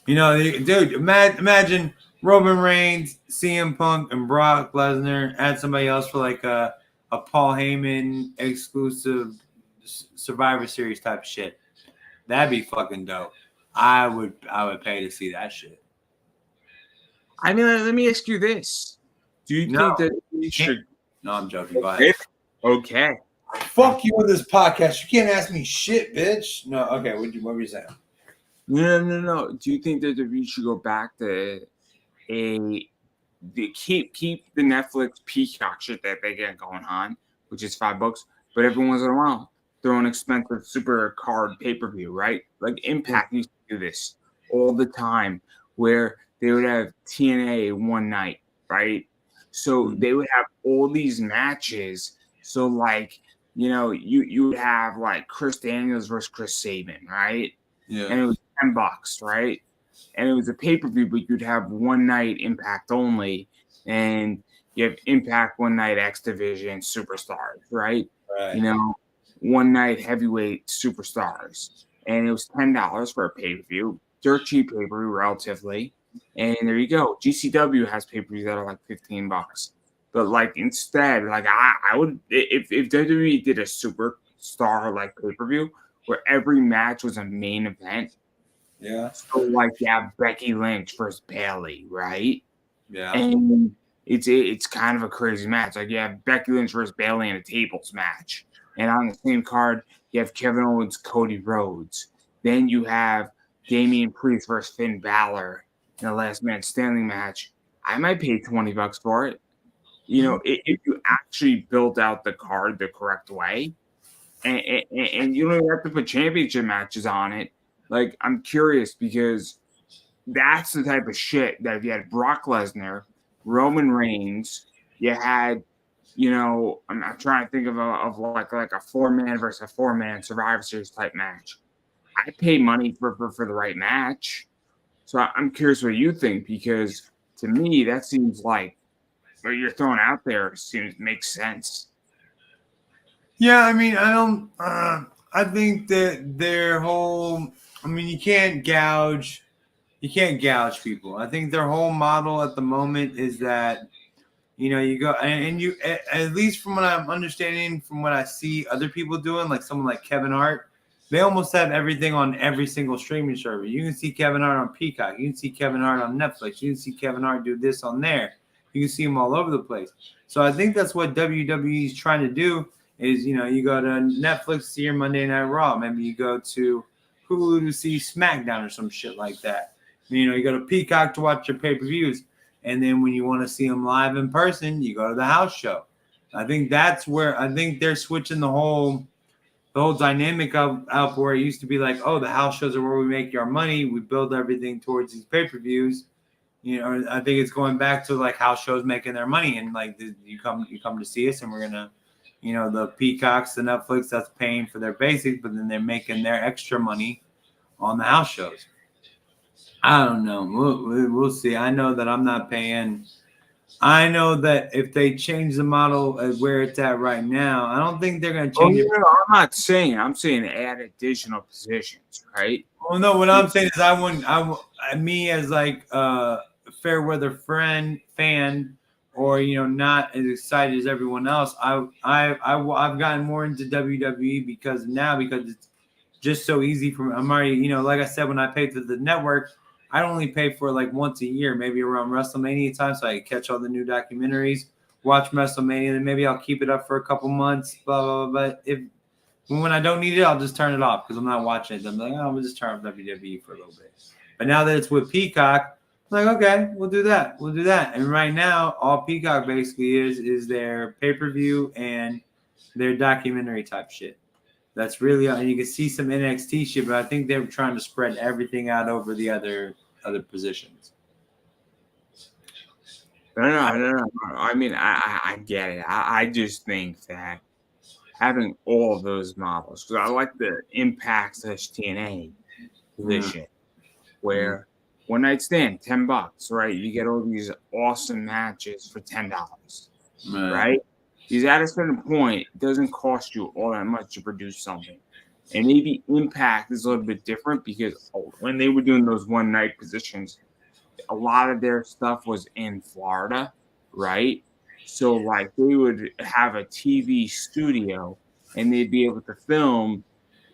dude, imagine Roman Reigns, CM Punk, and Brock Lesnar. Add somebody else for like a Paul Heyman exclusive Survivor Series type of shit. That'd be fucking dope. I would pay to see that shit. I mean, let me ask you this: do you think that we should? No, I'm joking. Go ahead. Okay. Fuck you with this podcast. You can't ask me shit, bitch. No. Okay. What were you saying? No. Do you think that we should go back to keep the Netflix Peacock shit that they get going on, which is $5, but every once in a while throw an expensive super card pay-per-view, right? Like Impact used to do this all the time, where they would have TNA one night, right? So they would have all these matches. So like, you would have like Chris Daniels versus Chris Sabin, right? Yeah. And it was $10, right? And it was a pay-per-view, but you'd have one night Impact only, and you have Impact one night X Division Superstars, right? Right. One night heavyweight Superstars, and it was $10 for a pay-per-view, dirt cheap pay-per-view relatively. And there you go. GCW has pay-per-views that are like $15. But like instead, like I would if WWE did a superstar like pay-per-view where every match was a main event. Yeah. So like you have Becky Lynch versus Bayley, right? Yeah. And it's kind of a crazy match. Like you have Becky Lynch versus Bayley in a tables match. And on the same card, you have Kevin Owens, Cody Rhodes. Then you have Damian Priest versus Finn Balor in the last man standing match. I might pay $20 for it. If you actually build out the card the correct way, and you don't even have to put championship matches on it. Like, I'm curious because that's the type of shit that if you had Brock Lesnar, Roman Reigns, you had, I'm trying to think of like a 4-man versus a 4-man Survivor Series type match. I pay money for the right match. So I'm curious what you think, because to me that seems like you're throwing out there makes sense. Yeah, I mean, I don't. I think that their whole. I mean, you can't gouge. You can't gouge people. I think their whole model at the moment is that you go and you at least from what I'm understanding, from what I see other people doing, like someone like Kevin Hart, they almost have everything on every single streaming service. You can see Kevin Hart on Peacock. You can see Kevin Hart on Netflix. You can see Kevin Hart do this on there. You can see him all over the place. So I think that's what WWE is trying to do. Is you go to Netflix to see your Monday Night Raw. Maybe you go to Hulu to see SmackDown or some shit like that. You go to Peacock to watch your pay-per-views. And then when you want to see them live in person, you go to the house show. I think that's where I think they're switching the whole dynamic up where it used to be like, oh, the house shows are where we make our money. We build everything towards these pay-per-views. I think it's going back to like house shows making their money, and like you come to see us, and we're gonna, the Peacocks, the Netflix, that's paying for their basics, but then they're making their extra money on the house shows. I don't know. We'll see. I know that I'm not paying. I know that if they change the model at where it's at right now, I don't think they're going to change it. I'm not saying. I'm saying add additional positions, right? Well, no. What I'm saying is, me as like a fair weather fan, or not as excited as everyone else. I've gotten more into WWE because it's just so easy for me. I'm already, like I said, when I paid for the network, I only pay for like once a year, maybe around WrestleMania time, so I can catch all the new documentaries, watch WrestleMania, then maybe I'll keep it up for a couple months, blah, blah, blah. But when I don't need it, I'll just turn it off because I'm not watching it. I'm like, oh, we'll just turn off WWE for a little bit. But now that it's with Peacock, I'm like, okay, we'll do that. And right now, all Peacock basically is their pay-per-view and their documentary type shit. That's really, and you can see some NXT shit, but I think they're trying to spread everything out over the other positions. No. I mean, I get it. I just think that having all of those models, because I like the Impact / TNA position, where one night stand, $10, right? You get all these awesome matches for $10, right? Because at a certain point, it doesn't cost you all that much to produce something. And maybe Impact is a little bit different because when they were doing those one night positions, a lot of their stuff was in Florida, right? So like they would have a TV studio and they'd be able to film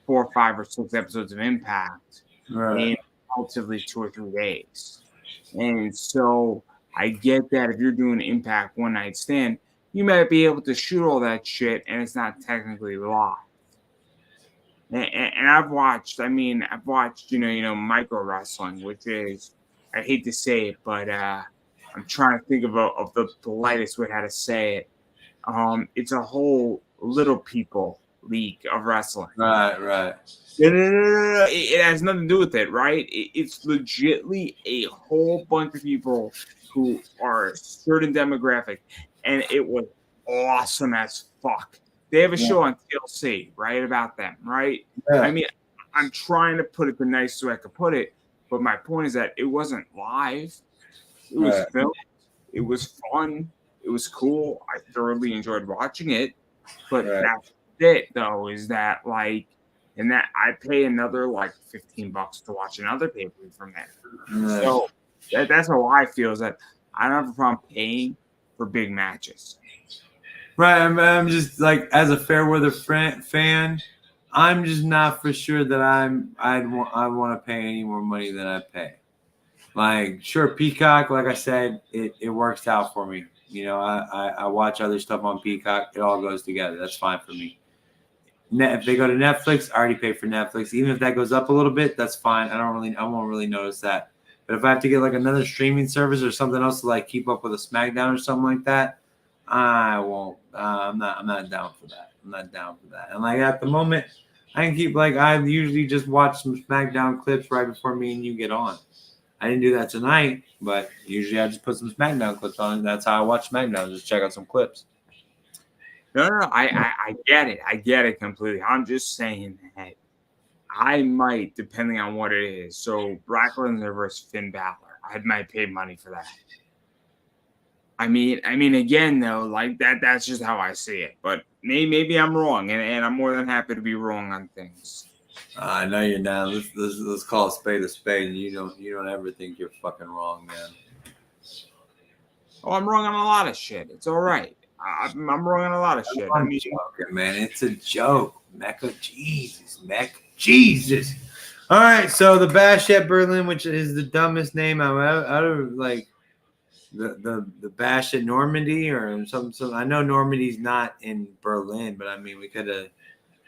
4, 5, or 6 episodes of Impact in relatively 2 or 3 days. And so I get that if you're doing Impact one night stand, you might be able to shoot all that shit and it's not technically live. And I've watched, micro wrestling, which is, I hate to say it, but I'm trying to think of the politest way how to say it. It's a whole little people league of wrestling. Right. No. It has nothing to do with it, right? It's legitly a whole bunch of people who are a certain demographic, and it was awesome as fuck. They have a show on TLC, right, about them, right? Yeah. I mean, I'm trying to put it the nicest way I could put it, but my point is that it wasn't live. It was filmed. It was fun. It was cool. I thoroughly enjoyed watching it. But that's it, though, is that, like, and that I pay another, like, $15 to watch another pay-per-view from there. So that's how I feel, is that I don't have a problem paying for big matches. Right, I'm just like, as a fair weather fan, I'm just not for sure that I want to pay any more money than I pay. Like, sure, Peacock, like I said, it works out for me. I watch other stuff on Peacock. It all goes together. That's fine for me. If they go to Netflix, I already pay for Netflix. Even if that goes up a little bit, that's fine. I won't really notice that. But if I have to get like another streaming service or something else to like keep up with a SmackDown or something like that, I won't. I'm not down for that. And like at the moment, I can keep I usually just watch some SmackDown clips right before me and you get on. I didn't do that tonight, but usually I just put some SmackDown clips on. That's how I watch SmackDown. Just check out some clips. No, I get it. I get it completely. I'm just saying that I might, depending on what it is. So Brock Lesnar versus Finn Balor, I might pay money for that. I mean, again though, like that's just how I see it. But maybe I'm wrong, and I'm more than happy to be wrong on things. I know you're not. Let's call a spade a spade. And you don't ever think you're fucking wrong, man. Oh, I'm wrong on a lot of shit. It's all right. I'm wrong on a lot of shit. I'm joking, man. It's a joke. Mecca, Jesus. All right, so the Bash at Berlin, which is the dumbest name out of like the Bash at Normandy or something. I know Normandy's not in Berlin, but I mean we could have.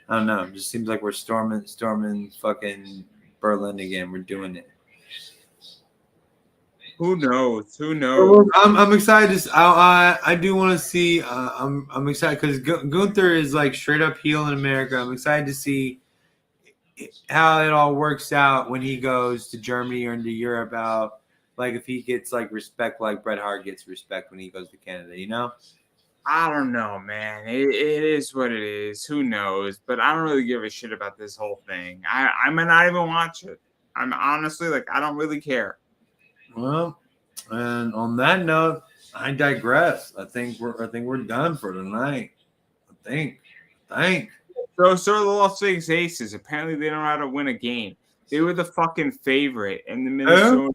I don't know. It just seems like we're storming fucking Berlin again. We're doing it. Who knows? I'm excited. I do want to see. I'm excited because Gunther is like straight up heel in America. I'm excited to see how it all works out when he goes to Germany or into Europe. Out like if he gets like respect, like Bret Hart gets respect when he goes to Canada. You know. I don't know, man. It is what it is. Who knows? But I don't really give a shit about this whole thing. I might not even watch it. I'm honestly like I don't really care. Well, and on that note, I digress. I think we're done for tonight. I think. So the Las Vegas Aces. Apparently, they don't know how to win a game. They were the fucking favorite, and the Minnesota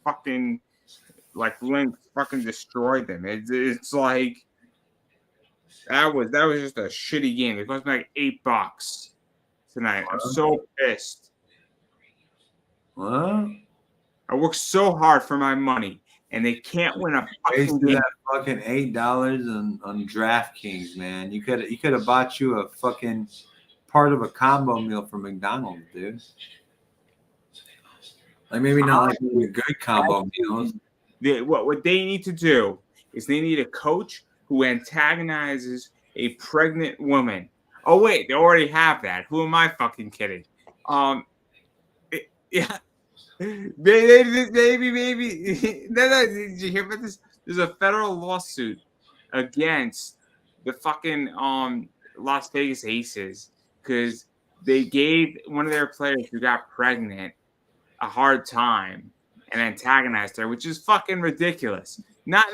fucking like Lynx fucking destroyed them. It's like that was just a shitty game. It cost me like $8 tonight. I'm so pissed. What? I worked so hard for my money, and they can't win a fucking game. That fucking $8 on DraftKings, man. You could have bought you a fucking part of a combo meal from McDonald's, dude. Like maybe not like a good combo meals. What they need to do is they need a coach who antagonizes a pregnant woman. Oh wait, they already have that. Who am I fucking kidding? Yeah. Maybe. No, did you hear about this? There's a federal lawsuit against the fucking Las Vegas Aces because they gave one of their players who got pregnant a hard time and antagonized her, which is fucking ridiculous. Not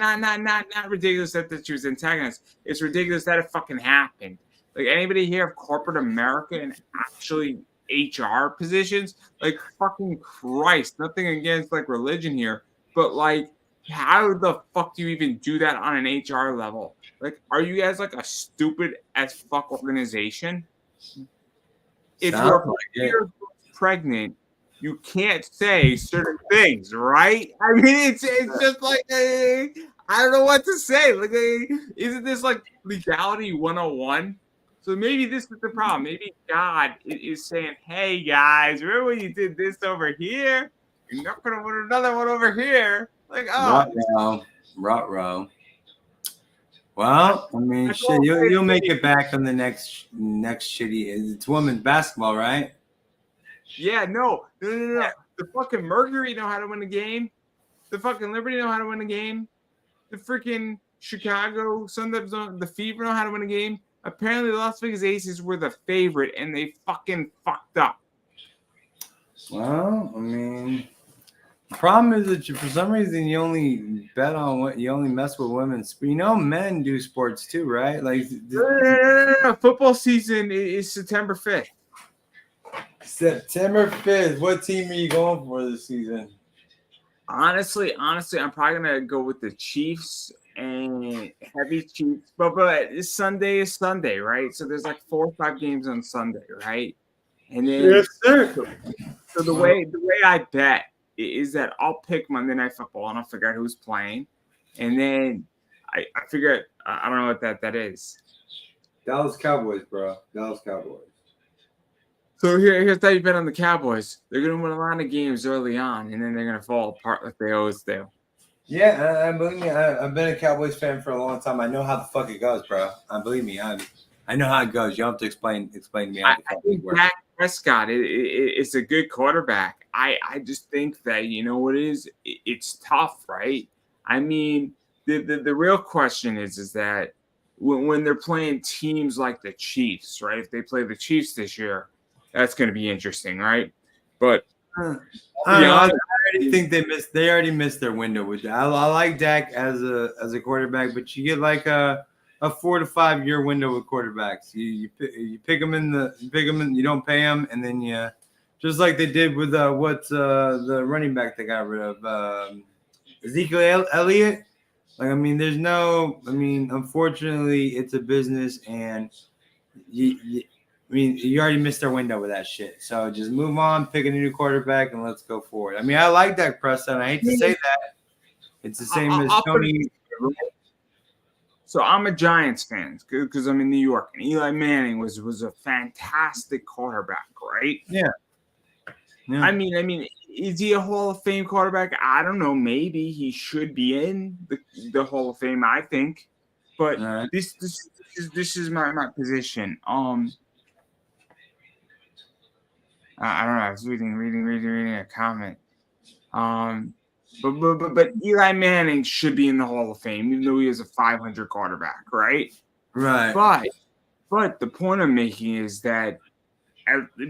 ridiculous that she was antagonized. It's ridiculous that it fucking happened. Like anybody here of corporate America and actually HR positions, like fucking Christ, nothing against like religion here, but like how the fuck do you even do that on an HR level? Like, are you guys like a stupid as fuck organization? If you're pregnant, you can't say certain things, right? I mean, it's just like I don't know what to say. Like, isn't this like legality 101? So maybe this is the problem. Maybe God is saying, "Hey guys, remember when you did this over here? You're not gonna put another one over here." Like, Ruh-roh. Well, I mean, shit, you'll make it back on the next shitty. It's women's basketball, right? Yeah, no. The fucking Mercury know how to win a game. The fucking Liberty know how to win a game. The freaking Chicago Sun, the Fever know how to win a game. Apparently, the Las Vegas Aces were the favorite, and they fucking fucked up. Well, I mean, the problem is that for some reason you only bet on what you only mess with women. You know, men do sports too, right? Like, no. Football season is September 5th. September 5th. What team are you going for this season? Honestly, I'm probably gonna go with the Chiefs and heavy Chiefs. But Sunday is Sunday, right? So there's like 4 or 5 games on Sunday, right? And then yes, sir. So the way I bet is that I'll pick Monday Night Football and I'll figure out who's playing, and then I figure I don't know what that is. Dallas Cowboys, bro. Dallas Cowboys. So here's how you bet on the Cowboys. They're going to win a lot of games early on, and then they're going to fall apart like they always do. Yeah, believe me, I've been a Cowboys fan for a long time. I know how the fuck it goes, bro. Believe me, I know how it goes. You don't have to explain to me how the fuck it works. Dak Prescott is a good quarterback. I just think that, you know what it is? It's tough, right? I mean, the real question is that when they're playing teams like the Chiefs, right? If they play the Chiefs this year, that's going to be interesting, right? But I already think they already missed their window with that. I like Dak as a quarterback, but you get like a 4 to 5 year window with quarterbacks. You pick them you don't pay them, and then you just like they did with the running back they got rid of, Ezekiel Elliott. Like, I mean, unfortunately, it's a business, and you already missed their window with that shit. So just move on, pick a new quarterback, and let's go forward. I mean, I like Dak Prescott. I hate to say that. It's the same as Tony. So I'm a Giants fan because I'm in New York, and Eli Manning was a fantastic quarterback, right? Yeah. I mean, is he a Hall of Fame quarterback? I don't know. Maybe he should be in the Hall of Fame, I think. But right. this is my position. I don't know. I was reading a comment. But Eli Manning should be in the Hall of Fame, even though he is a 500 quarterback, right? Right. But the point I'm making is that,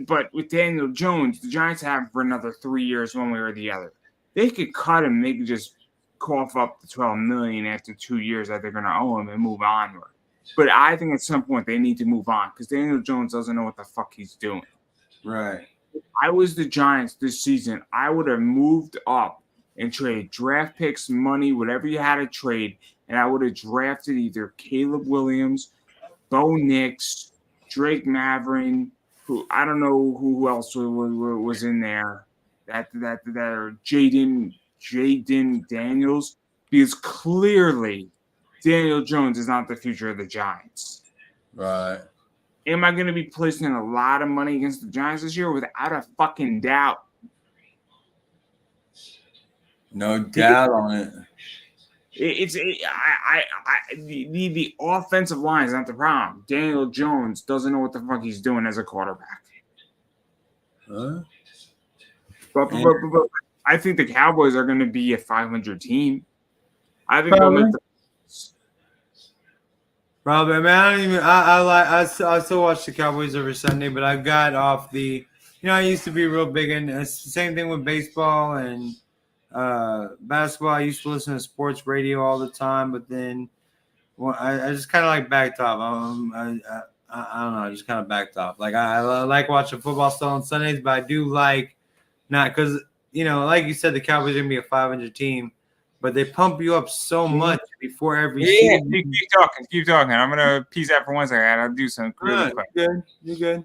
but with Daniel Jones, the Giants have him for another 3 years, one way or the other. They could cut him. They could just cough up the $12 million after 2 years that they're going to owe him and move onward. But I think at some point they need to move on because Daniel Jones doesn't know what the fuck he's doing. Right. If I was the Giants this season, I would have moved up and traded draft picks, money, whatever you had to trade, and I would have drafted either Caleb Williams, Bo Nix, Drake Maverick, who I don't know who else was in there, that or Jaden Daniels, because clearly Daniel Jones is not the future of the Giants. Right. Am I going to be placing a lot of money against the Giants this year? Without a fucking doubt. No doubt on it. The offensive line is not the problem. Daniel Jones doesn't know what the fuck he's doing as a quarterback. Huh? But I think the Cowboys are going to be a 500 team. I think they'll make the probably. I mean, I still watch the Cowboys every Sunday, but I got off the. I used to be real big in it's the same thing with baseball and basketball. I used to listen to sports radio all the time, but then I just kind of like backed off. I don't know. I just kind of backed off. Like I like watching football still on Sundays, but I do like not because like you said, the Cowboys are gonna be a 500 team, but they pump you up so much before every season. Keep talking. I'm gonna piece out for 1 second. I'll do something really quick. You're good.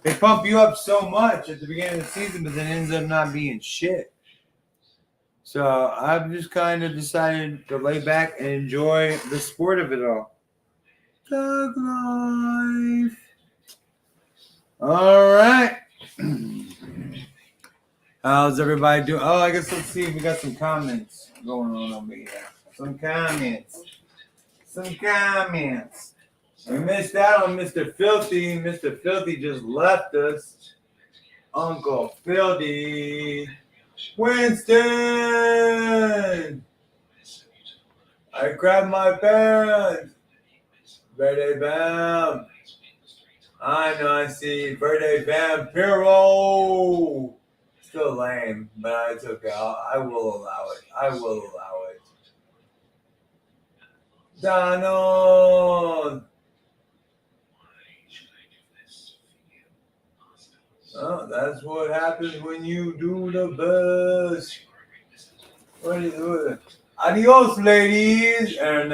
They pump you up so much at the beginning of the season, but then ends up not being shit. So I've just kind of decided to lay back and enjoy the sport of it all. Thug life. All right. How's everybody doing? Oh, I guess let's see if we got some comments going on over here. Some comments. We missed out on Mr. Filthy. Mr. Filthy just left us. Uncle Filthy. Winston! I grabbed my pen. Verde Bam. I know, I see. Verde Vampiro. Still lame, but it's okay. I will allow it. Donald. Oh, that's what happens when you do the best. What is it? Adios, ladies. And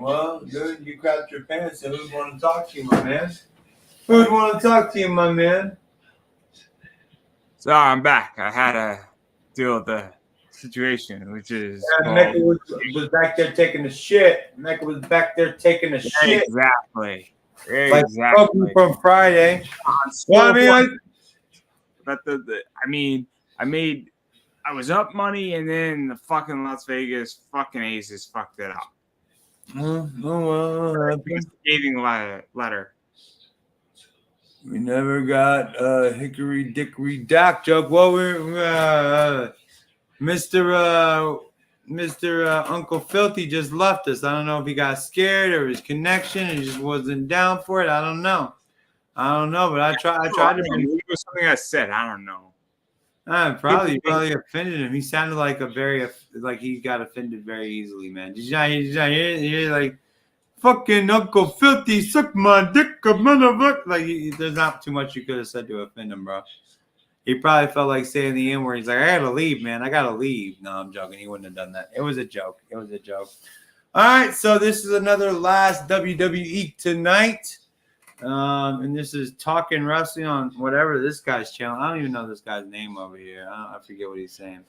well, good. You crapped your pants. So who'd want to talk to you, my man? So I'm back. I had to deal with the situation, which is Mecca was back there taking a shit. Exactly. Like from Friday. Well, I was up money, and then the fucking Las Vegas fucking Aces fucked it up. Investigating letter. We never got a hickory dickory dock joke. Well, we're Mr. Uncle Filthy just left us. I don't know if he got scared or his connection and just wasn't down for it. I don't know. I don't know, but I tried to. Maybe it was something I said. I don't know. Probably offended him. He sounded like like he got offended very easily, man. You're like fucking Uncle Filthy, suck my dick, motherfucker. Like there's not too much you could have said to offend him, bro. He probably felt like saying the N word. He's like, I gotta leave, man. I gotta leave. No, I'm joking. He wouldn't have done that. It was a joke. All right, so this is another last WWEek tonight. And this is Talking Wrestling on whatever this guy's channel. I don't even know this guy's name over here. I forget what he's saying.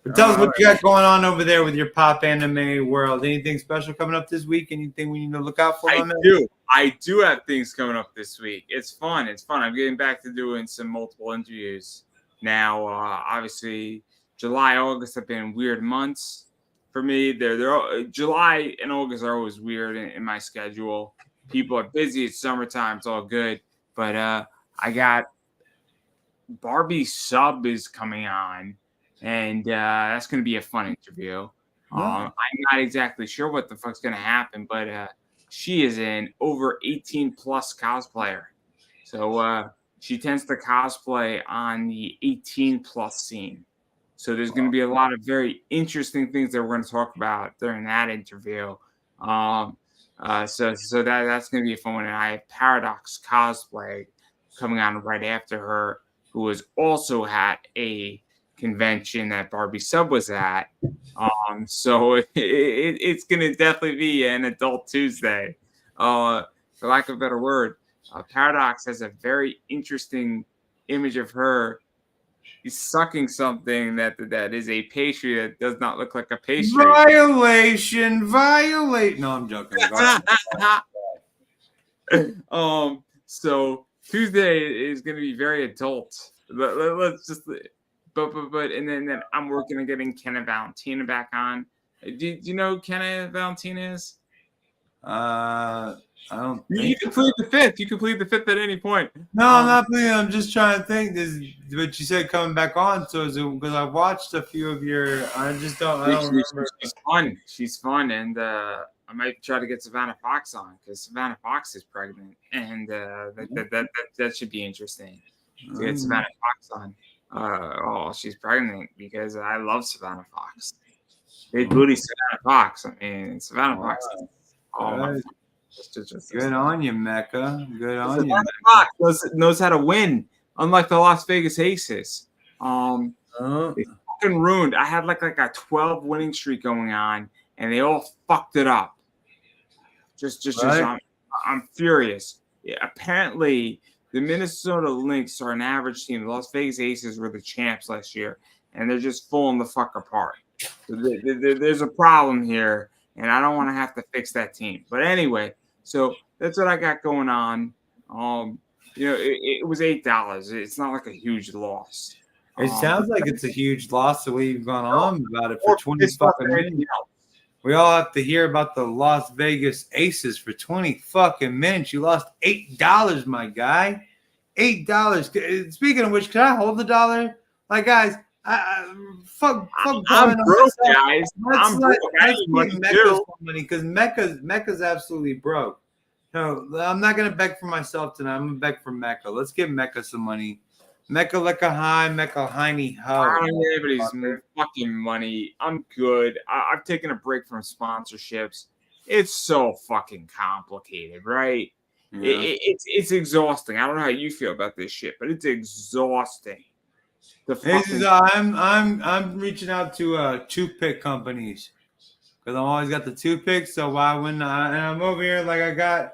But tell us what you got going on over there with your pop anime world. Anything special coming up this week? Anything we need to look out for? I do have things coming up this week. It's fun. I'm getting back to doing some multiple interviews now. Obviously, July, August have been weird months for me. July and August are always weird in my schedule. People are busy. It's summertime. It's all good. But I got Barbie Sub is coming on, and that's going to be a fun interview. I'm not exactly sure what the fuck's going to happen, but she is an over 18 plus cosplayer. So she tends to cosplay on the 18 plus scene. So there's going to be a lot of very interesting things that we're going to talk about during that interview. So that's going to be a fun one. And I have Paradox Cosplay coming on right after her, who was also at a convention that Barbie Sub was at. So it's going to definitely be an adult Tuesday. For lack of a better word, Paradox has a very interesting image of her. He's sucking something that is a pastry that does not look like a pastry. Violation. No, I'm joking. So Tuesday is going to be very adult. Let's just, but and then I'm working on getting Ken and Valentina back on. Do you know who Ken and Valentina is? I don't. You can plead the fifth. You can plead the fifth at any point. No, I'm not pleading. I'm just trying to think. But you said coming back on, so is it because I watched a few of your? I don't remember. She's fun, and I might try to get Savannah Fox on because Savannah Fox is pregnant, and that should be interesting to get Savannah Fox on. She's pregnant because I love Savannah Fox. Big booty Savannah Fox. I mean, Savannah Fox. Good on you, Mecca. Good on you. Fox knows how to win, unlike the Las Vegas Aces. They fucking ruined. I had like a 12 winning streak going on, and they all fucked it up. I'm furious. Yeah, apparently, the Minnesota Lynx are an average team. The Las Vegas Aces were the champs last year, and they're just falling the fuck apart. So there's a problem here, and I don't want to have to fix that team. But anyway. So that's what I got going on. It was $8. It's not like a huge loss. It sounds like it's a huge loss the way you've gone on about it for 20 fucking minutes. We all have to hear about the Las Vegas Aces for 20 fucking minutes. You lost $8, my guy. $8. Speaking of which, can I hold the dollar? Like, guys, fuck. I'm broke, guys. I'm broke. I need money because Mecca's absolutely broke. No, I'm not gonna beg for myself tonight. I'm gonna beg for Mecca. Let's give Mecca some money. Mecca like a high, Mecca hiney ho. I don't need anybody's fucking money. I'm good. I've taken a break from sponsorships. It's so fucking complicated, right? Yeah. It's exhausting. I don't know how you feel about this shit, but it's exhausting. I'm reaching out to toothpick companies because I'm always got the toothpicks. So why wouldn't I? And I'm over here like I got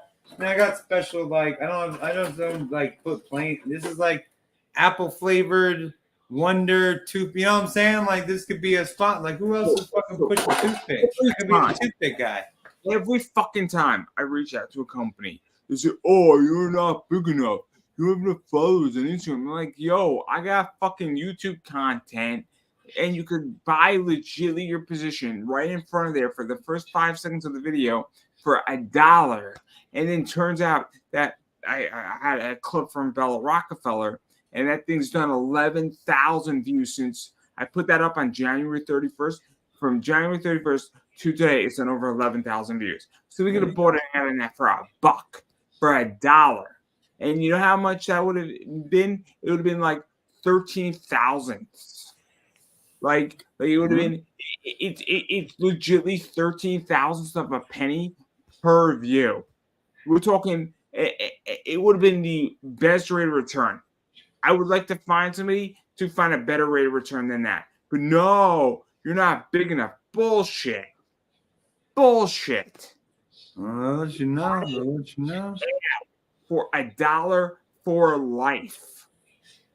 special like I don't like put plain. This is like apple flavored Wonder tooth. You know what I'm saying? Like this could be a spot. Like who else is fucking pushing toothpick? I could be a toothpick guy. Every fucking time I reach out to a company, they say, "Oh, you're not big enough. You have enough followers on Instagram." I'm like, yo, I got fucking YouTube content, and you could buy legitly your position right in front of there for the first 5 seconds of the video for $1. And then turns out that I had a clip from Bella Rockefeller, and that thing's done 11,000 views since I put that up on January 31st. From January 31st to today, it's done over 11,000 views. So we could have bought it out in that for $1, for $1. And you know how much that would have been? It would have been like 13,000. Like it would have been. It's legitimately 13,000th of a penny per view. We're talking. It would have been the best rate of return. I would like to find somebody to find a better rate of return than that. But no, you're not big enough. Bullshit. Bullshit. I'll let you know. I'll let you know. For $1 for life.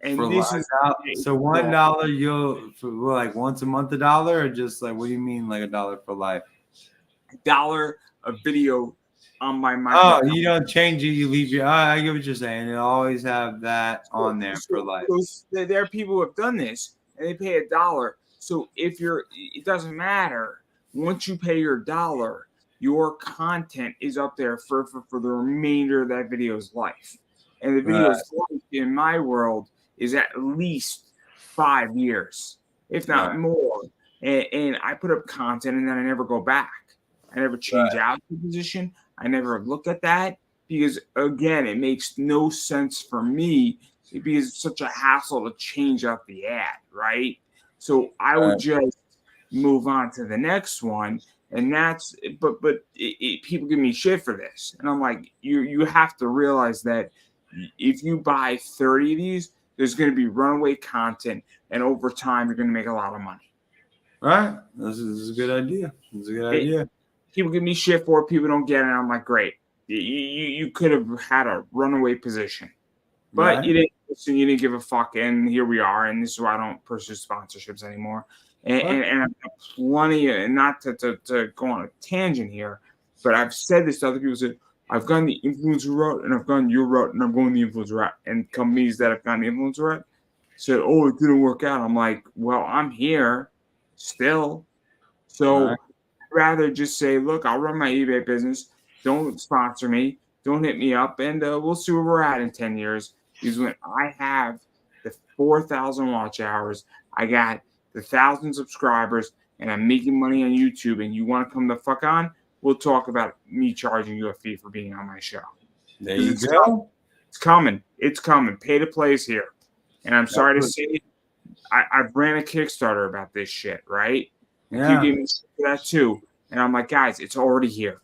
And for this like, is so $1 you'll for like once a month $1, or just like what do you mean like $1 for life? $1 a video on my Oh, you don't change it, you leave your I get what you're saying. You'll always have that on there for life. There are people who have done this and they pay $1. So if it doesn't matter. Once you pay your $1, your content is up there for the remainder of that video's life. And the video's life in my world is at least 5 years, if not more. And I put up content and then I never go back. I never change out the position. I never look at that because, again, it makes no sense for me because it's such a hassle to change out the ad, right? So I would just move on to the next one. And that's, but people give me shit for this. And I'm like, you have to realize that if you buy 30 of these, there's going to be runaway content. And over time, you're going to make a lot of money. Right. This is a good idea. It's a good idea. People give me shit for it. People don't get it. I'm like, great. You could have had a runaway position. But you didn't listen. You didn't give a fuck. And here we are. And this is why I don't pursue sponsorships anymore. And I've got plenty of, and not to go on a tangent here, but I've said this to other people. Said, I've gone the influencer route, and I've gone your route, and I'm going the influencer route. And companies that have gone the influencer route said, oh, it didn't work out. I'm like, well, I'm here still. So I'd rather just say, look, I'll run my eBay business. Don't sponsor me. Don't hit me up. And we'll see where we're at in 10 years. Because when I have the 4,000 watch hours, I got the 1,000 subscribers, and I'm making money on YouTube, and you want to come the fuck on, we'll talk about me charging you a fee for being on my show. There you go. It's coming. It's coming. Pay to play is here. And I'm sorry to say, I've ran a Kickstarter about this shit, right? Yeah. You gave me shit for that too. And I'm like, guys, it's already here.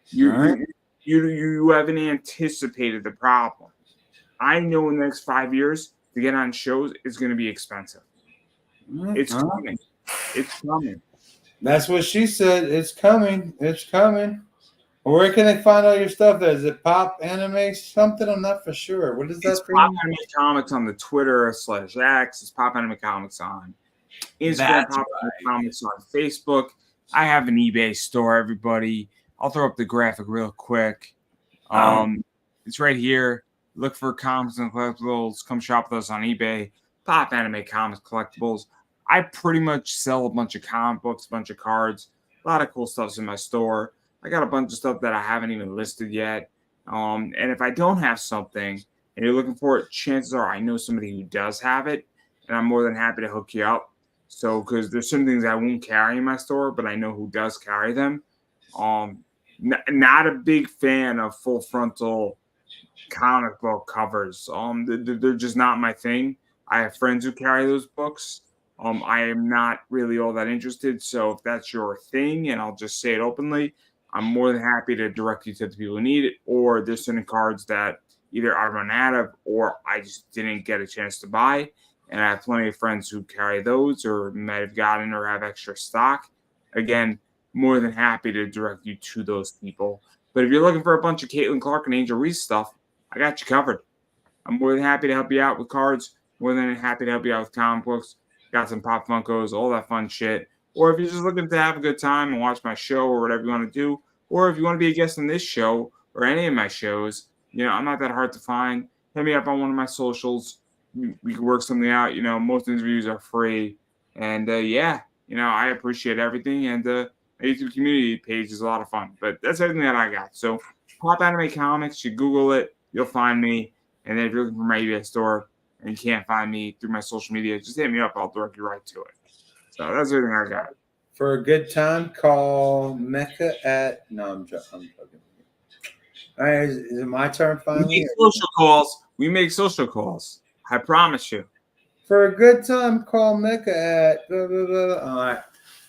You haven't anticipated the problem. I know in the next 5 years to get on shows is going to be expensive. It's coming. It's coming. That's what she said. It's coming. It's coming. Where can they find all your stuff? Is it Pop Anime something? I'm not for sure. What is that? It's Pop Anime Comics on the Twitter/X. It's Pop Anime Comics on Instagram. Pop Anime Comics on Facebook. I have an eBay store, everybody. I'll throw up the graphic real quick. It's right here. Look for comics and collectibles. Come shop with us on eBay. Pop Anime Comics Collectibles. I pretty much sell a bunch of comic books, a bunch of cards, a lot of cool stuff's in my store. I got a bunch of stuff that I haven't even listed yet. And if I don't have something and you're looking for it, chances are I know somebody who does have it, and I'm more than happy to hook you up. So, because there's some things I won't carry in my store, but I know who does carry them. Not a big fan of full frontal comic book covers. They're just not my thing. I have friends who carry those books. I am not really all that interested. So if that's your thing, and I'll just say it openly, I'm more than happy to direct you to the people who need it, or there's certain cards that either I run out of or I just didn't get a chance to buy. And I have plenty of friends who carry those or might have gotten or have extra stock. Again, more than happy to direct you to those people. But if you're looking for a bunch of Caitlin Clark and Angel Reese stuff, I got you covered. I'm more than happy to help you out with cards, more than happy to help you out with comic books. Got some Pop Funkos, all that fun shit. Or if you're just looking to have a good time and watch my show or whatever you want to do, or if you want to be a guest on this show or any of my shows, I'm not that hard to find. Hit me up on one of my socials. We can work something out. Most interviews are free. And, I appreciate everything. And the YouTube community page is a lot of fun. But that's everything that I got. So Pop Anime Comics, you Google it, you'll find me. And then if you're looking for my eBay store and you can't find me through my social media, just hit me up. I'll direct you right to it. So that's everything I got. For a good time, call Mecca at... No, I'm joking. All right, is it my turn We finally? make social calls. We make social calls. I promise you. For a good time, call Mecca at blah, blah, blah. All right.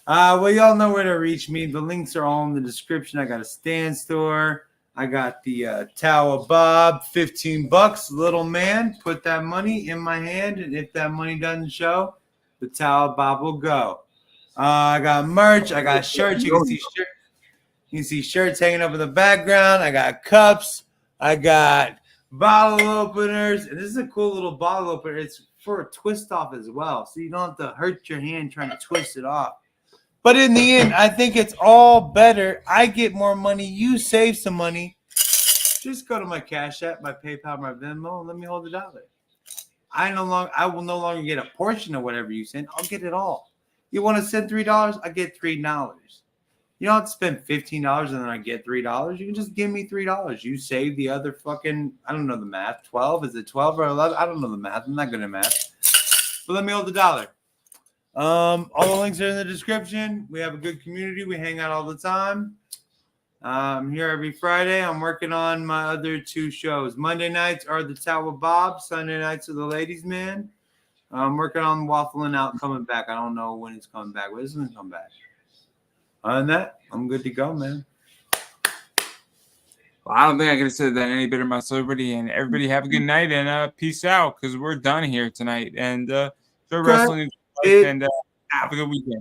Well, y'all know where to reach me. The links are all in the description. I got a stand store. I got the Tower Bob, $15, little man. Put that money in my hand, and if that money doesn't show, the Tower Bob will go. I got merch. I got shirts. You can see shirts hanging up in the background. I got cups. I got bottle openers, and this is a cool little bottle opener. It's for a twist off as well, so you don't have to hurt your hand trying to twist it off. But in the end, I think it's all better. I get more money. You save some money. Just go to my Cash App, my PayPal, my Venmo, and let me hold $1. I will no longer get a portion of whatever you send. I'll get it all. You want to send $3? I get $3. You don't have to spend $15 and then I get $3. You can just give me $3. You save the other fucking, I don't know the math. 12? Is it 12 or 11? I don't know the math. I'm not good at math. But let me hold $1. All the links are in the description. We have a good community. We hang out all the time. I'm here every Friday. I'm working on my other 2 shows. Monday nights are the Tower Bob. Sunday nights are the Ladies Man. I'm working on Waffling Out coming back. I don't know when it's coming back, but it's going to come back. Other than that, I'm good to go, man. Well, I don't think I could have said that any better myself, everybody. And everybody have a good night and peace out because we're done here tonight. And enjoy wrestling and have a good weekend.